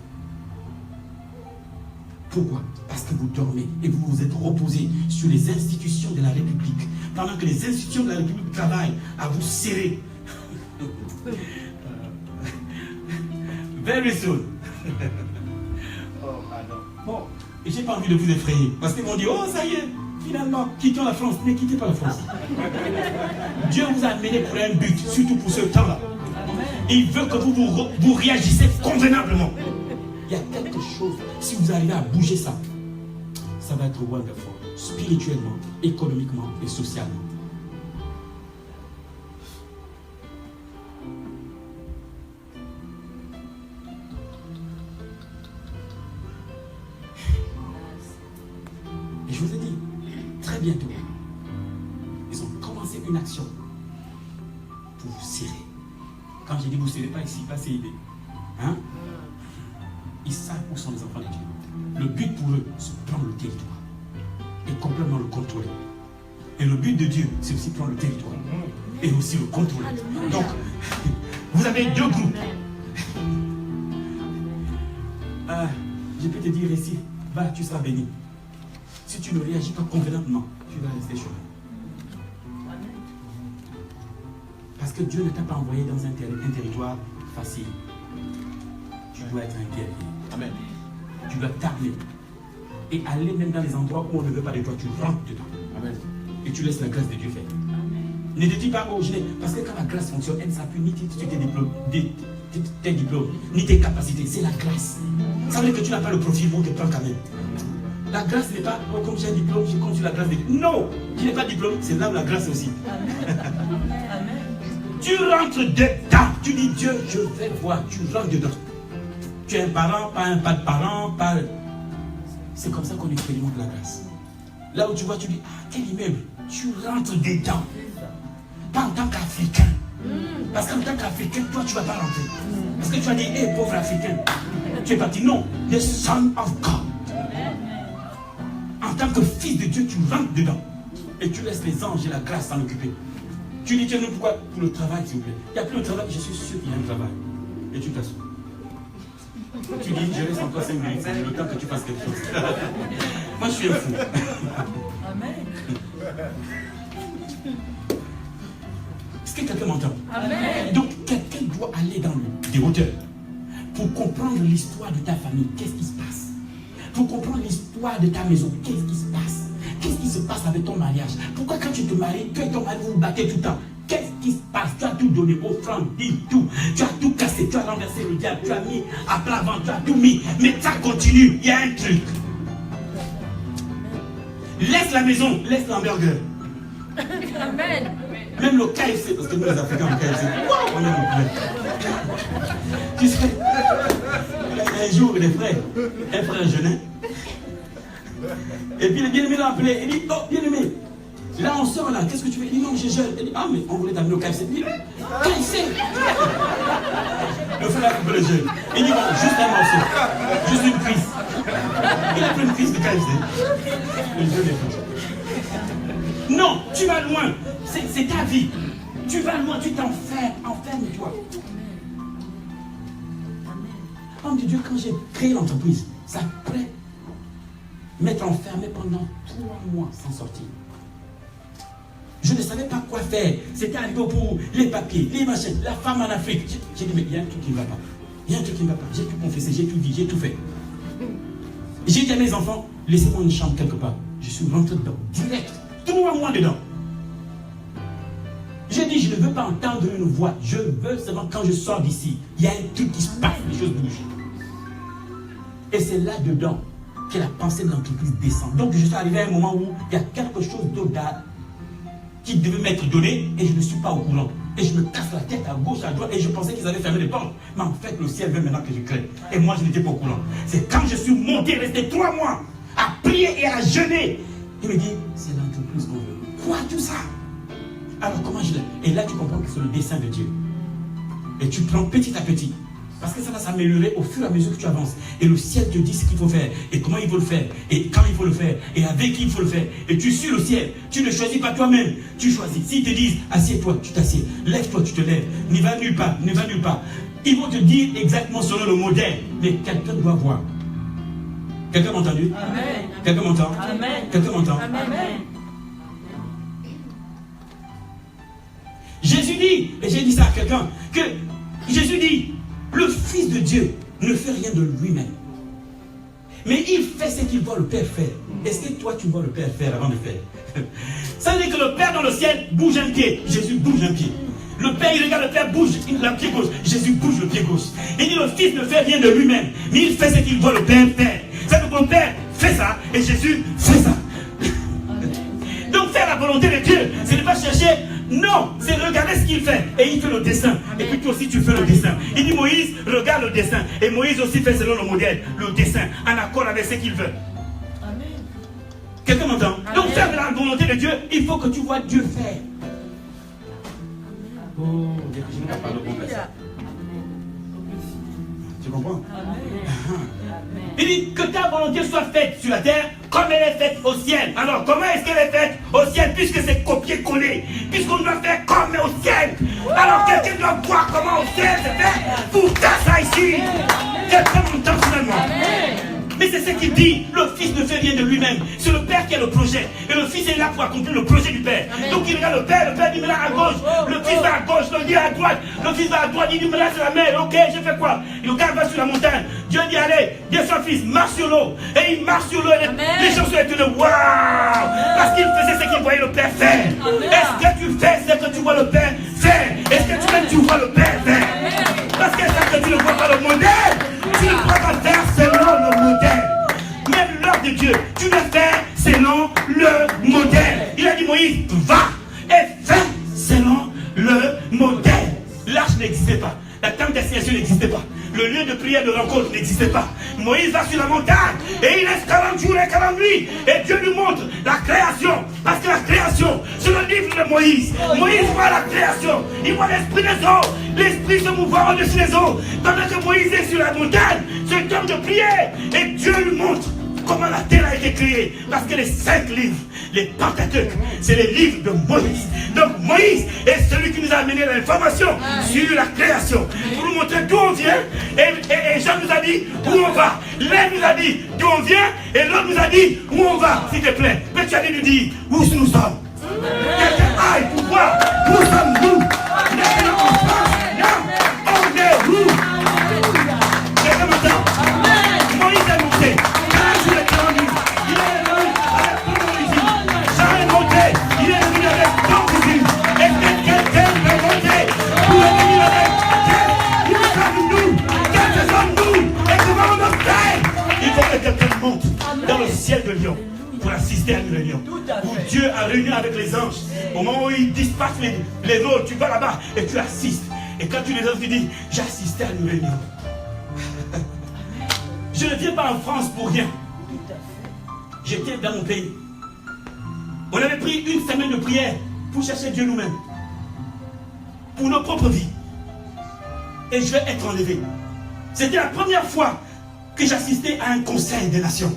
Pourquoi? Parce que vous dormez et vous vous êtes reposés sur les institutions de la République. Pendant que les institutions de la République travaillent à vous serrer. Very soon. Bon, et j'ai pas envie de vous effrayer. Parce qu'ils vont dire, oh ça y est, finalement, quittons la France. Ne quittez pas la France. Dieu vous a amené pour un but, surtout pour ce temps-là. Il veut que vous réagissez convenablement. Il y a quelque chose, si vous arrivez à bouger ça, ça va être wonderful, spirituellement, économiquement et socialement. Et je vous ai dit, très bientôt, ils ont commencé une action pour vous serrer. Quand j'ai dit vous ne serrez pas ici, pas CID. Hein? Ils savent où sont les enfants de Dieu. Le but pour eux, c'est de prendre le territoire et complètement le contrôler. Et le but de Dieu, c'est aussi de prendre le territoire et aussi le contrôler. Donc, vous avez deux groupes. Je peux te dire ici, va, tu seras béni. Si tu ne réagis pas convenablement, tu vas rester chez moi. Parce que Dieu ne t'a pas envoyé dans un territoire facile. Tu dois être un guerrier. Amen. Tu dois t'armer. Et aller même dans les endroits où on ne veut pas de toi, tu rentres dedans. Amen. Et tu laisses la grâce de Dieu faire. Ne te dis pas, oh, je n'ai. Parce que quand la grâce fonctionne, elle ne s'appuie ni sur tes diplômes, ni tes capacités. C'est la grâce. Ça veut dire que tu n'as pas le profil pour te prendre quand même. La grâce n'est pas, oh, comme j'ai un diplôme, je compte sur la grâce de Dieu. Non, tu n'es pas diplôme, c'est là où la grâce aussi. Amen. Tu rentres dedans. Tu dis, Dieu, je vais voir. Tu rentres dedans. Tu es un parent, pas de parent, pas... C'est comme ça qu'on expérimente la grâce. Là où tu vois, tu dis, ah, quel immeuble. Tu rentres dedans. Pas en tant qu'Africain. Parce qu'en tant qu'Africain, toi, tu ne vas pas rentrer. Parce que tu vas dire, hé, pauvre Africain. Tu es parti. Non, the Son of God. En tant que fils de Dieu, tu rentres dedans. Et tu laisses les anges et la grâce s'en occuper. Tu dis, tiens, pourquoi? Pour le travail, s'il vous plaît. Il n'y a plus de travail, je suis sûr qu'il y a un travail. Et tu t'assois. Tu dis, je reste encore 5 minutes, c'est le temps que tu fasses quelque chose. Moi, je suis un fou. Amen. Est-ce que quelqu'un m'entend? Amen. Donc, quelqu'un doit aller dans des hauteurs pour comprendre l'histoire de ta famille. Qu'est-ce qui se passe? Pour comprendre l'histoire de ta maison. Qu'est-ce qui se passe? Qu'est-ce qui se passe avec ton mariage? Pourquoi quand tu te maries, toi et ton mari, vous vous battez tout le temps? Qu'est-ce qui se passe? Tu as tout donné, offrande, dit tout. Tu as tout cassé, tu as renversé le diable, tu as mis à plat ventre, tu as tout mis. Mais ça continue, il y a un truc. Laisse la maison, laisse l'hamburger. Amen. Même le KFC, parce que nous les Africains, le KFC, wow, on aime le poulet. Tu sais, un jour, les frères, un frère jeûnait. Et puis le bien-aimé l'a appelé, il dit, oh, bien-aimé. Là, on sort là, qu'est-ce que tu fais? Il dit non, je jeûne. Il dit, ah, mais on voulait t'amener au KFC. Il dit, KFC. Le frère a coupé le jeûne. Il dit bon, juste un morceau. Juste une cuisse. Il a pris une cuisse de KFC. Le jeûne est fait. Non, tu vas loin. C'est ta vie. Tu vas loin, tu t'enfermes. Enferme-toi. Homme de Dieu, quand j'ai créé l'entreprise, ça pourrait m'être enfermé pendant 3 mois sans sortir. Je ne savais pas quoi faire. C'était arrivé pour les papiers, les machins, la femme en Afrique. J'ai dit, mais il y a un truc qui ne va pas. Il y a un truc qui ne va pas. J'ai tout confessé, j'ai tout dit, j'ai tout fait. J'ai dit à mes enfants, laissez-moi une chambre quelque part. Je suis rentré dedans, direct. 3 mois dedans. J'ai dit, je ne veux pas entendre une voix. Je veux seulement quand je sors d'ici, il y a un truc qui se passe, les choses bougent. Et c'est là-dedans que la pensée de l'entreprise descend. Donc je suis arrivé à un moment où il y a quelque chose d'audace qui devait m'être donné et je ne suis pas au courant. Et je me casse la tête à gauche, à droite et je pensais qu'ils avaient fermé les portes. Mais en fait, le ciel veut maintenant que je crée. Et moi, je n'étais pas au courant. C'est quand je suis monté, resté 3 mois à prier et à jeûner. Il me dit, c'est l'entreprise qu'on veut. Quoi, tout ça? Alors comment je l'ai? Et là, tu comprends que c'est le dessein de Dieu. Et tu prends petit à petit. Parce que ça va s'améliorer au fur et à mesure que tu avances. Et le ciel te dit ce qu'il faut faire. Et comment il faut le faire. Et quand il faut le faire. Et avec qui il faut le faire. Et tu suis le ciel. Tu ne choisis pas toi-même. Tu choisis. S'ils te disent, assieds-toi, tu t'assieds. Lève-toi, tu te lèves. N'y va nulle part. Ne va nulle part. Ils vont te dire exactement selon le modèle. Mais quelqu'un doit voir. Quelqu'un m'a entendu? Amen. Quelqu'un m'entend? Amen. Quelqu'un m'entend? Amen. Jésus dit, et j'ai dit ça à quelqu'un, que Jésus dit, le Fils de Dieu ne fait rien de lui-même. Mais il fait ce qu'il voit le Père faire. Est-ce que toi tu vois le Père faire avant de faire? Ça veut dire que le Père dans le ciel bouge un pied, Jésus bouge un pied. Le Père, il regarde le Père bouge le pied gauche, Jésus bouge le pied gauche. Il dit le Fils ne fait rien de lui-même, mais il fait ce qu'il voit le Père faire. Ça veut dire que le Père fait ça et Jésus fait ça. Donc faire la volonté de Dieu, ce n'est pas chercher. Non, c'est regarder ce qu'il fait. Et il fait le dessin. Et puis toi aussi tu fais le dessin. Il dit Moïse, regarde le dessin. Et Moïse aussi fait selon le modèle, le dessin, en accord avec ce qu'il veut. Amen. Quelqu'un m'entend? Donc faire la volonté de Dieu, il faut que tu vois Dieu faire. Oh, je n'ai pas parlé au bon verset. Tu comprends? Il dit que ta volonté soit faite sur la terre comme elle est faite au ciel. Alors comment est-ce qu'elle est faite au ciel? Puisque c'est copier-coller. Puisqu'on doit faire comme au ciel. Alors quelqu'un doit voir comment au ciel c'est fait pour faire ça ici. Quelqu'un m'entend finalement? Mais c'est ce qu'il dit. Le Fils ne fait rien de lui-même. C'est le Père qui a le projet. Et le Fils est là pour accomplir le projet du Père. Donc il regarde le Père dit mais là à gauche. Le Fils va à gauche, le Dieu à droite. Le Fils va à droite, il dit mais là c'est la mer. Ok, je fais quoi? Le gars va sur la montagne. Dieu dit allez, descends fils, marche sur l'eau. Et il marche sur l'eau. Les gens sont étonnés. Waouh! Parce qu'il faisait ce qu'il voyait le Père faire. Est-ce que tu fais ce que tu vois le Père faire? Est-ce que tu vois le Père faire? Parce que ça que tu ne vois pas le modèle, tu ne pourras pas faire selon le modèle. Même l'œuvre de Dieu, tu dois faire selon le modèle. Il a dit Moïse, va et fais selon le modèle. L'arche n'existait pas. La tente d'assignation n'existait pas. Le lieu de prière de rencontre n'existait pas. Moïse va sur la montagne et il reste 40 jours et 40 nuits. Et Dieu lui montre la création. Parce que la création, c'est le livre de Moïse. Moïse voit la création. Il voit l'esprit des eaux. L'esprit se mouvant au-dessus des eaux. Pendant que Moïse est sur la montagne, c'est un temps de prière. Et Dieu lui montre comment la terre a été créée. Parce que les 5 livres, les Pentateuques, c'est les livres de Moïse. Donc Moïse est celui qui nous a amené l'information sur la création. Pour nous montrer d'où on vient. Et Jean nous a dit où on va. L'un nous a dit d'où on vient. Et l'autre nous a dit où on va. S'il te plaît, peux-tu aller nous dire où nous sommes? Quelqu'un aille pour voir où sommes-nous? Maintenant on pense. Non, on est où? Quelqu'un m'entend? Moïse est monté. Dans le ciel de Lyon pour assister à une réunion où Dieu a réuni avec les anges. Au moment où il dispatche les rôles, tu vas là-bas et tu assistes. Et quand tu les as, tu dis j'ai assisté à une réunion. Je ne viens pas en France pour rien. J'étais dans mon pays. On avait pris une semaine de prière pour chercher Dieu nous-mêmes. Pour nos propres vies. et je vais être enlevé. C'était la première fois que j'assistais à un conseil des nations.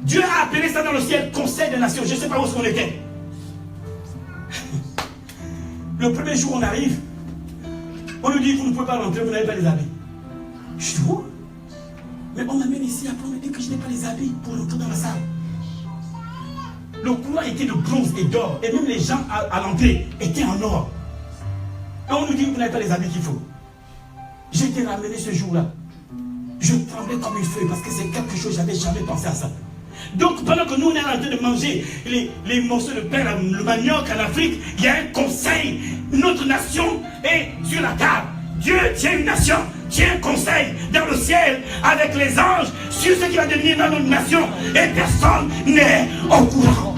Dieu a appelé ça dans le ciel conseil des nations. Je ne sais pas où on était. Le premier jour on arrive, on nous dit vous ne pouvez pas rentrer, vous n'avez pas les habits. Je dis oh, mais on m'amène ici, après on me dit que je n'ai pas les habits pour rentrer dans la salle. Le couloir était de bronze et d'or, et même les gens à l'entrée étaient en or. Et on nous dit que vous n'avez pas les habits qu'il faut. J'ai été ramené ce jour-là. Je tremblais comme une feuille parce que c'est quelque chose, je n'avais jamais pensé à ça. Donc pendant que nous on est en train de manger les morceaux de pain, le manioc en Afrique, il y a un conseil. Notre nation est sur la table. Dieu tient une nation, tient un conseil dans le ciel avec les anges sur ce qui va devenir dans notre nation. Et personne n'est au courant.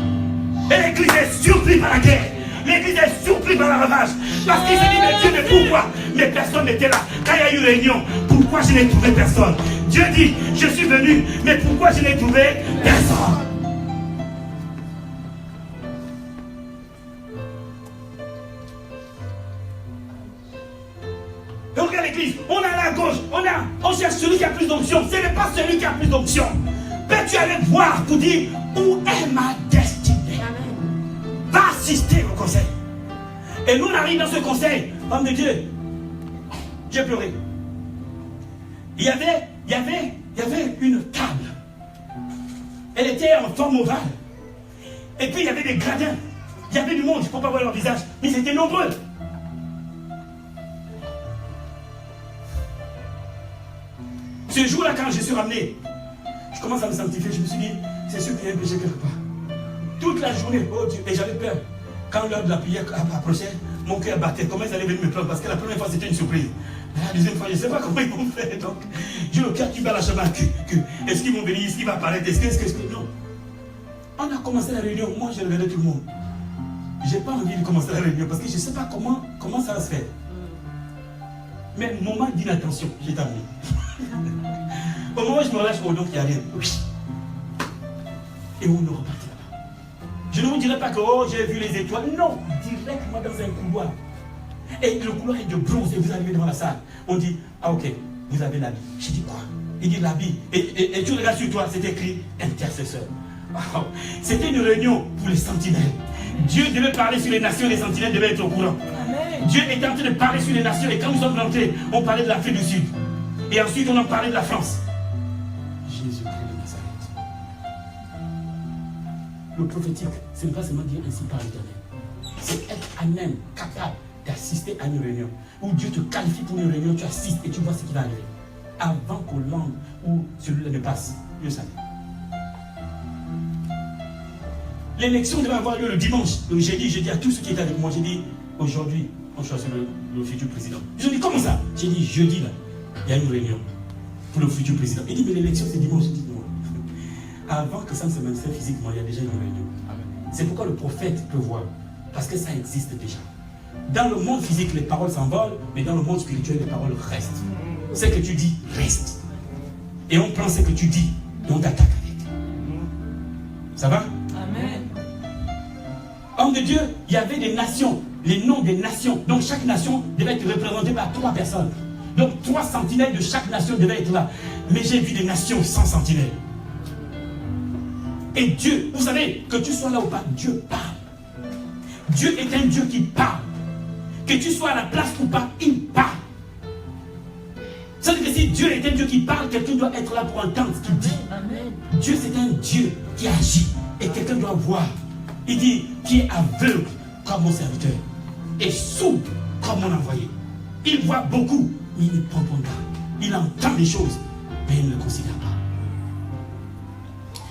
Et l'église est surprise par la guerre. L'église est surprise par la ravage. Parce qu'il se dit, mais Dieu, mais pourquoi? Mais personne n'était là. Quand il y a eu réunion, pourquoi je n'ai trouvé personne? Dieu dit, je suis venu, mais pourquoi je n'ai trouvé personne? Donc à l'église, on a à la gauche, on cherche celui qui a plus d'onction. Ce n'est pas celui qui a plus d'onction. Mais tu allais voir pour dire, où est ma destinée? Va assister au conseil. Et nous on arrive dans ce conseil, homme de Dieu, j'ai pleuré. Il y avait une table. Elle était en forme ovale. Et puis il y avait des gradins. Il y avait du monde, je ne peux pas voir leur visage, mais c'était nombreux. Ce jour-là, quand je suis ramené, je commence à me sanctifier. Je me suis dit, c'est sûr qu'il y a un péché quelque part. Toute la journée, oh Dieu, et j'avais peur. Quand l'heure de la prière approchait, mon cœur battait. Comment ils allaient venir me prendre? Parce que la première fois, c'était une surprise. La deuxième fois, je ne sais pas comment ils vont faire. Donc, j'ai le cœur qui bat la chemin. Est-ce qu'ils vont venir? Est-ce qu'il va apparaître? Est-ce que... Non. On a commencé la réunion. Moi, j'ai regardé tout le monde. Je n'ai pas envie de commencer la réunion parce que je ne sais pas comment ça va se faire. Mais moment d'inattention, j'ai terminé. Au moment où je me relâche, donc il n'y a rien. Et on est reparti là-bas. Je ne vous dirai pas que oh, j'ai vu les étoiles. Non, directement dans un couloir. Et le couloir est de bronze et vous arrivez devant la salle. On dit, ah ok, vous avez l'habit. Je dis quoi? Il dit l'habit. Et tu regardes sur toi, c'est écrit intercesseur. Wow. C'était une réunion pour les sentinelles. Dieu devait parler sur les nations, les sentinelles devaient être au courant. Amen. Dieu était en train de parler sur les nations et quand nous sommes rentrés, on parlait de l'Afrique du Sud. Et ensuite on en parlait de la France. Jésus-Christ de Nazareth. Le prophétique, ce n'est pas seulement dire ainsi par l'Éternel. C'est être à même capable d'assister à une réunion. Où Dieu te qualifie pour une réunion, tu assistes et tu vois ce qui va arriver. Avant qu'au langue où celui-là ne passe, Dieu savait. L'élection devait avoir lieu le dimanche. Donc j'ai dit à tous ceux qui étaient avec moi, j'ai dit, aujourd'hui, on choisit le futur président. Ils ont dit, comment ça? J'ai dit, jeudi, là, il y a une réunion pour le futur président. Il dit, mais l'élection, c'est dimanche. J'ai dit, non. Avant que ça ne se manifeste physiquement, il y a déjà une réunion. C'est pourquoi le prophète peut voir. Parce que ça existe déjà. Dans le monde physique, les paroles s'envolent, mais dans le monde spirituel, les paroles restent. Ce que tu dis reste. Et on prend ce que tu dis et on t'attaque avec. Ça va? Amen. Homme de Dieu, il y avait des nations, les noms des nations. Donc chaque nation devait être représentée par 3 personnes. Donc 3 sentinelles de chaque nation devaient être là. Mais j'ai vu des nations sans sentinelles. Et Dieu, vous savez, que tu sois là ou pas, Dieu parle. Dieu est un Dieu qui parle. Que tu sois à la place ou pas, il parle. Ça veut dire que si Dieu est un Dieu qui parle, quelqu'un doit être là pour entendre ce qu'il dit. Amen. Dieu c'est un Dieu qui agit. Et quelqu'un doit voir. Il dit, qui est aveugle comme mon serviteur et sourd comme mon envoyé. Il voit beaucoup, mais il ne prend pas garde. Il entend des choses, mais il ne le considère pas.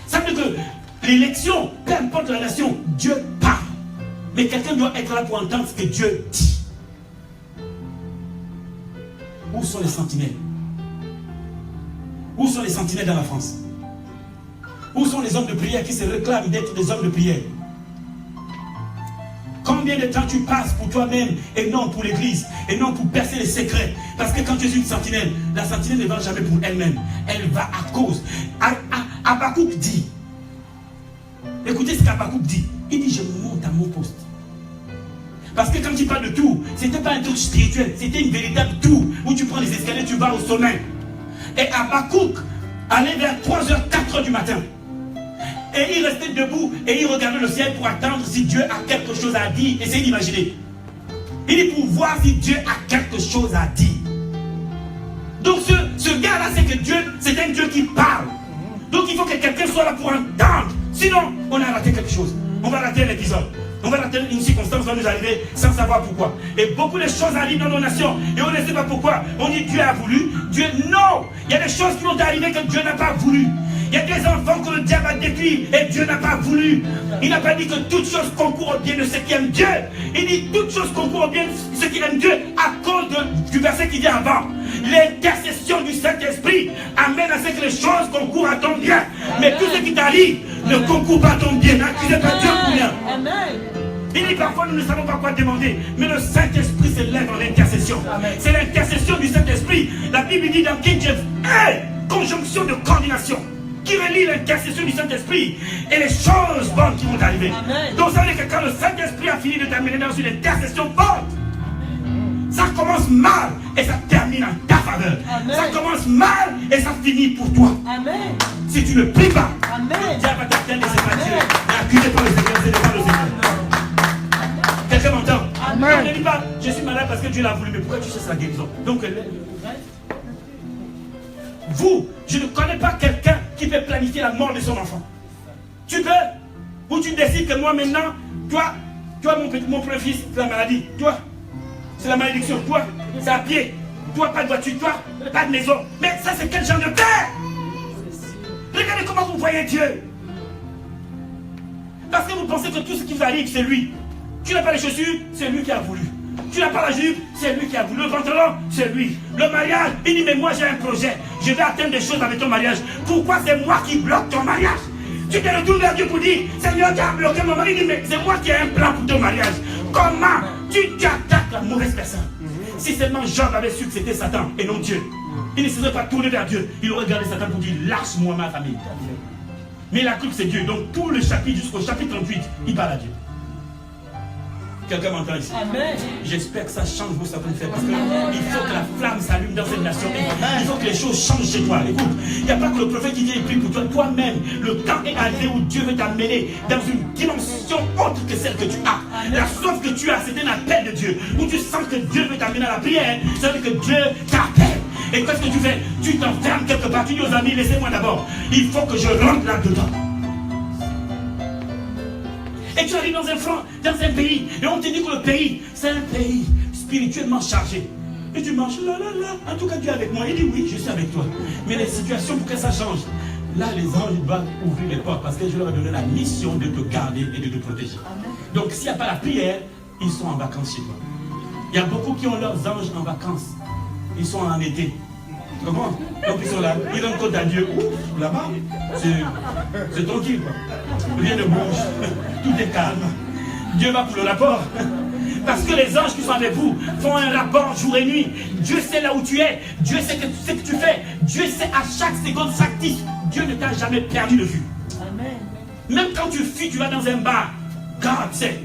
Ça veut dire que l'élection, peu importe la nation, Dieu parle. Mais quelqu'un doit être là pour entendre ce que Dieu dit. Où sont les sentinelles? Où sont les sentinelles dans la France? Où sont les hommes de prière qui se réclament d'être des hommes de prière? Combien de temps tu passes pour toi-même et non pour l'église et non pour percer les secrets? Parce que quand tu es une sentinelle, la sentinelle ne va jamais pour elle-même. Elle va à cause. Habakkuk dit, écoutez ce qu'Habakkuk dit. Il dit, je monte à mon poste. Parce que quand tu parles de tour, c'était pas un truc spirituel, c'était une véritable tour où tu prends les escaliers, tu vas au sommet. Et Habakkuk allait vers 3h, 4h du matin. Et il restait debout et il regardait le ciel pour attendre si Dieu a quelque chose à dire. Essayez d'imaginer. Il dit pour voir si Dieu a quelque chose à dire. Donc ce gars-là, c'est que Dieu, c'est un Dieu qui parle. Donc il faut que quelqu'un soit là pour entendre. Sinon, on a raté quelque chose. On va rater l'épisode. On va rater une circonstance va nous arriver sans savoir pourquoi. Et beaucoup de choses arrivent dans nos nations. Et on ne sait pas pourquoi. On dit Dieu a voulu. Dieu, non. Il y a des choses qui vont arriver que Dieu n'a pas voulu. Il y a des enfants que le diable a détruits et Dieu n'a pas voulu. Il n'a pas dit que toutes choses concourent au bien de ceux qui aiment Dieu. Il dit toutes choses concourent au bien de ceux qui aiment Dieu à cause du verset qui vient avant. L'intercession du Saint-Esprit amène à ce que les choses concourent à ton bien. Mais tout ce qui t'arrive ne concourt pas à ton bien. N'accusez pas Dieu pour rien. Il dit parfois nous ne savons pas quoi demander. Mais le Saint-Esprit se lève en intercession. C'est l'intercession du Saint-Esprit. La Bible dit dans King James, conjonction de coordination qui relie l'intercession du Saint-Esprit et les choses bonnes qui vont arriver. Donc ça veut dire que quand le Saint-Esprit a fini de t'amener dans une intercession forte, ça commence mal et ça termine en ta faveur. Ça commence mal et ça finit pour toi. Si tu ne pries pas, le diable va t'atteindre et c'est pas Dieu. N'accusez pas le Seigneur, c'est pas le Seigneur. Quelqu'un m'entend? Non, ne dis pas, je suis malade parce que Dieu l'a voulu, mais pourquoi tu cherches la guérison? Donc, vous, je ne connais pas quelqu'un qui peut planifier la mort de son enfant. Tu peux? Ou tu décides que moi maintenant, toi mon premier fils, c'est la maladie. Toi, c'est la malédiction. Toi, c'est à pied. Toi, pas de voiture. Toi, pas de maison. Mais ça, c'est quel genre de père? Regardez comment vous voyez Dieu. Parce que vous pensez que tout ce qui vous arrive, c'est lui. Tu n'as pas les chaussures, c'est lui qui a voulu. Tu n'as pas la jupe, c'est lui qui a voulu. Le pantalon, c'est lui. Le mariage, il dit, mais moi j'ai un projet. Je vais atteindre des choses avec ton mariage. Pourquoi c'est moi qui bloque ton mariage? Tu te retournes vers Dieu pour dire, Seigneur, tu as bloqué mon mari. Il dit, mais c'est moi qui ai un plan pour ton mariage. Comment tu attaques la mauvaise personne? Si seulement Job avait su que c'était Satan et non Dieu, il ne se serait pas tourné vers Dieu. Il aurait regardé Satan pour dire, lâche-moi ma famille. Mais il a cru que c'est Dieu. Donc tout le chapitre jusqu'au chapitre 38, il parle à Dieu. Quelqu'un m'entend ici? J'espère que ça change vos façons de faire. Parce qu'il faut que la flamme s'allume dans cette nation. Il faut que les choses changent chez toi. Écoute, il n'y a pas que le prophète qui vient et prie pour toi. Toi-même, le temps est arrivé où Dieu veut t'amener dans une dimension autre que celle que tu as. La soif que tu as, c'est un appel de Dieu. Où tu sens que Dieu veut t'amener à la prière. Ça veut dire que Dieu t'appelle. Et qu'est-ce que tu fais? Tu t'enfermes quelque part. Tu dis aux amis, laissez-moi d'abord. Il faut que je rentre là-dedans. Et tu arrives dans un pays, et on te dit que le pays, c'est un pays spirituellement chargé. Et tu marches là, en tout cas Dieu est avec moi. Il dit oui, je suis avec toi. Mais les situations, pour que ça change, là les anges doivent ouvrir les portes parce que je leur ai donné la mission de te garder et de te protéger. Donc s'il n'y a pas la prière, ils sont en vacances chez toi. Il y a beaucoup qui ont leurs anges en vacances. Ils sont en été. Comment? Donc ils sont là, ils donnent compte à Dieu. Ouh, là-bas, c'est tranquille quoi. Rien ne bouge, tout est calme. Dieu va pour le rapport. Parce que les anges qui sont avec vous font un rapport jour et nuit. Dieu sait là où tu es. Dieu sait ce que tu fais. Dieu sait à chaque seconde s'active. Dieu ne t'a jamais perdu de vue. Amen. Même quand tu fuis, tu vas dans un bar. God sait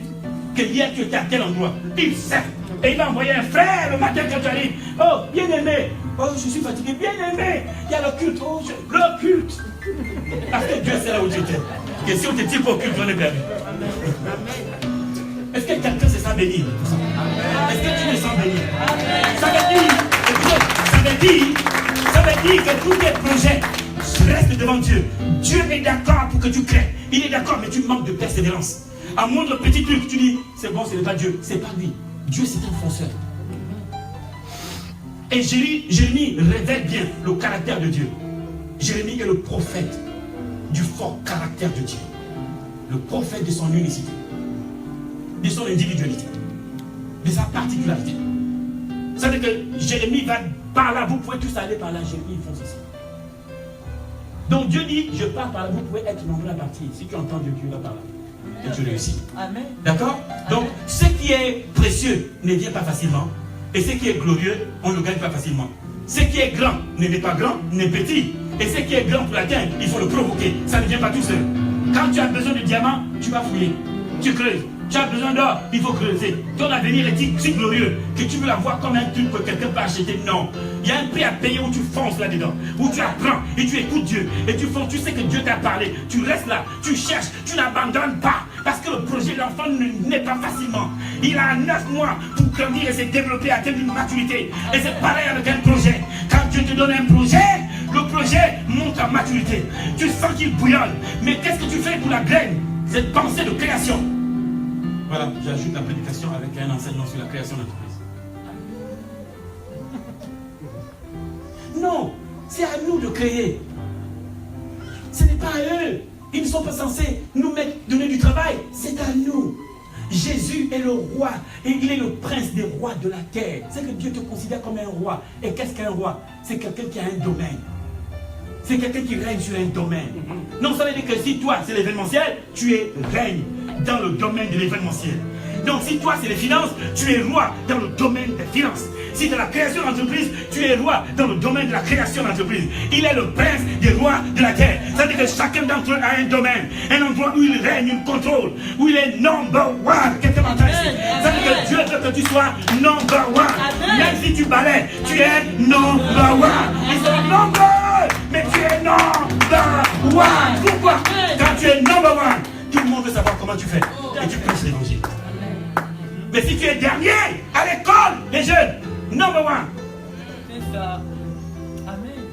que hier tu étais à tel endroit. Il sait. Et il va envoyer un frère le matin quand tu arrives. Oh, bien aimé. Oh, je suis fatigué. Bien aimé. Il y a le culte. Oh, le culte. Parce que Dieu sait là où tu étais. Et si on te dit pas au culte, on est perdu. Est-ce que quelqu'un se sent béni? Est-ce que tu me sens béni? Ça veut dire que tous tes projets restent devant Dieu. Dieu est d'accord pour que tu crées. Il est d'accord, mais tu manques de persévérance. À moindre petit truc, tu dis, c'est bon, ce n'est pas Dieu. C'est pas lui. Dieu, c'est un fonceur. Et Jérémie révèle bien le caractère de Dieu. Jérémie est le prophète du fort caractère de Dieu. Le prophète de son unicité, de son individualité, de sa particularité. Ça veut dire que Jérémie va par là, vous pouvez tous aller par là. Jérémie, ils font ceci. Donc Dieu dit, je pars par là, vous pouvez être nombreux à partir. Si tu entends Dieu, tu vas par là. Et tu réussis. Amen. D'accord? Donc, ce qui est précieux ne vient pas facilement. Et ce qui est glorieux, on ne le gagne pas facilement. Ce qui est grand n'est pas grand, n'est petit. Et ce qui est grand pour l'atteindre, il faut le provoquer. Ça ne vient pas tout seul. Quand tu as besoin de diamants, tu vas fouiller. Tu creuses. Tu as besoin d'or, il faut creuser. Ton avenir est si glorieux que tu veux l'avoir comme un truc que quelqu'un peut acheter. Non. Il y a un prix à payer où tu fonces là-dedans, où tu apprends et tu écoutes Dieu. Et tu fonces, tu sais que Dieu t'a parlé. Tu restes là, tu cherches, tu n'abandonnes pas. Parce que le projet de l'enfant n'est pas facilement. Il a 9 mois pour grandir et se développer, atteindre une maturité. Et c'est pareil avec un projet. Quand Dieu te donne un projet, le projet monte en maturité. Tu sens qu'il bouillonne. Mais qu'est-ce que tu fais pour la graine? Cette pensée de création. Voilà, j'ajoute la prédication avec un enseignement sur la création d'entreprise. Non, c'est à nous de créer. Ce n'est pas à eux. Ils ne sont pas censés nous donner du travail. C'est à nous. Jésus est le roi et il est le prince des rois de la terre. C'est que Dieu te considère comme un roi. Et qu'est-ce qu'un roi? C'est quelqu'un qui a un domaine. C'est quelqu'un qui règne sur un domaine. Non, ça veut dire que si toi c'est l'événementiel, tu règnes dans le domaine de l'événementiel. Donc si toi c'est les finances, tu es roi dans le domaine des finances. Si c'est la création d'entreprise, tu es roi dans le domaine de la création d'entreprise. Il est le prince des rois de la terre. Ça veut dire que chacun d'entre eux a un domaine, un endroit où il règne, il contrôle, où il est number one. Quelqu'un m'entend ici? Ça veut dire que Dieu veut que tu sois number one. Même si tu balais, tu es number one. Ils sont nombreux, mais tu es number one. Pourquoi? Quand tu es number one, tout le monde veut savoir comment tu fais. Et tu prêches l'évangile. Mais si tu es dernier à l'école, les jeunes, number one. C'est ça. Amen.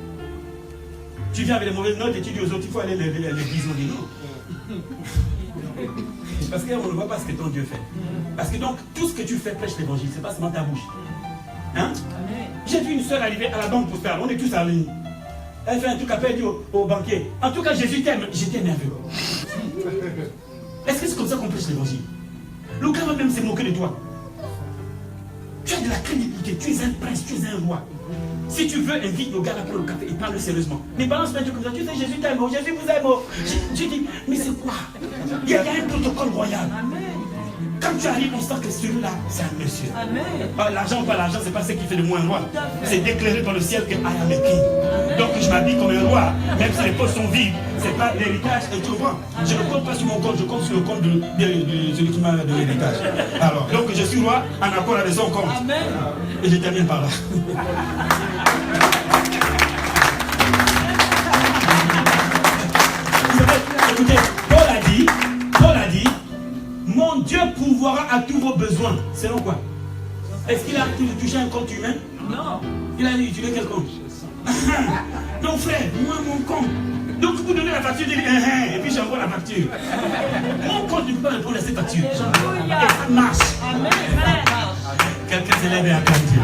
Tu viens avec les mauvaises notes et tu dis aux autres, il faut aller à l'église. On dit non. Parce qu'on ne voit pas ce que ton Dieu fait. Parce que donc, tout ce que tu fais prêche l'évangile, c'est pas seulement ta bouche. Hein? J'ai vu une soeur arriver à la banque postale, on est tous à l'une. Elle fait un truc après, elle dit au banquier, en tout cas Jésus t'aime. J'étais nerveux. Est-ce que c'est comme ça qu'on prêche l'évangile? Le gars va même se moquer de toi. Tu as de la crédibilité, tu es un prince, tu es un roi. Si tu veux, invite le gars là pour le café et parle sérieusement. Mais balance pas un truc comme ça, tu sais, Jésus t'aime, Jésus vous aime. Tu dis, mais c'est quoi? Il y a un protocole royal. Quand tu arrives, on sent que celui-là, c'est un monsieur. Pas l'argent, c'est pas ce qui fait de moi un roi. C'est déclaré par le ciel que I am a king. Donc je m'habille comme un roi, même si les poches sont vides. C'est pas l'héritage, tu comprends? Je ne compte pas sur mon compte, je compte sur le compte de celui qui m'a donné l'héritage. Alors, donc je suis roi en accord avec son compte. Et je termine par là. Écoutez, Paul a dit, mon Dieu pourvoira à tous vos besoins. Selon quoi? Est-ce qu'il a touché un compte humain? Non. Il a utilisé quel compte? Donc frère, moi mon compte. Donc vous donnez la facture, et puis j'envoie la facture. Mon compte ne peut pas répondre à cette facture. Et ça marche. Quelqu'un s'élève et acclame Dieu.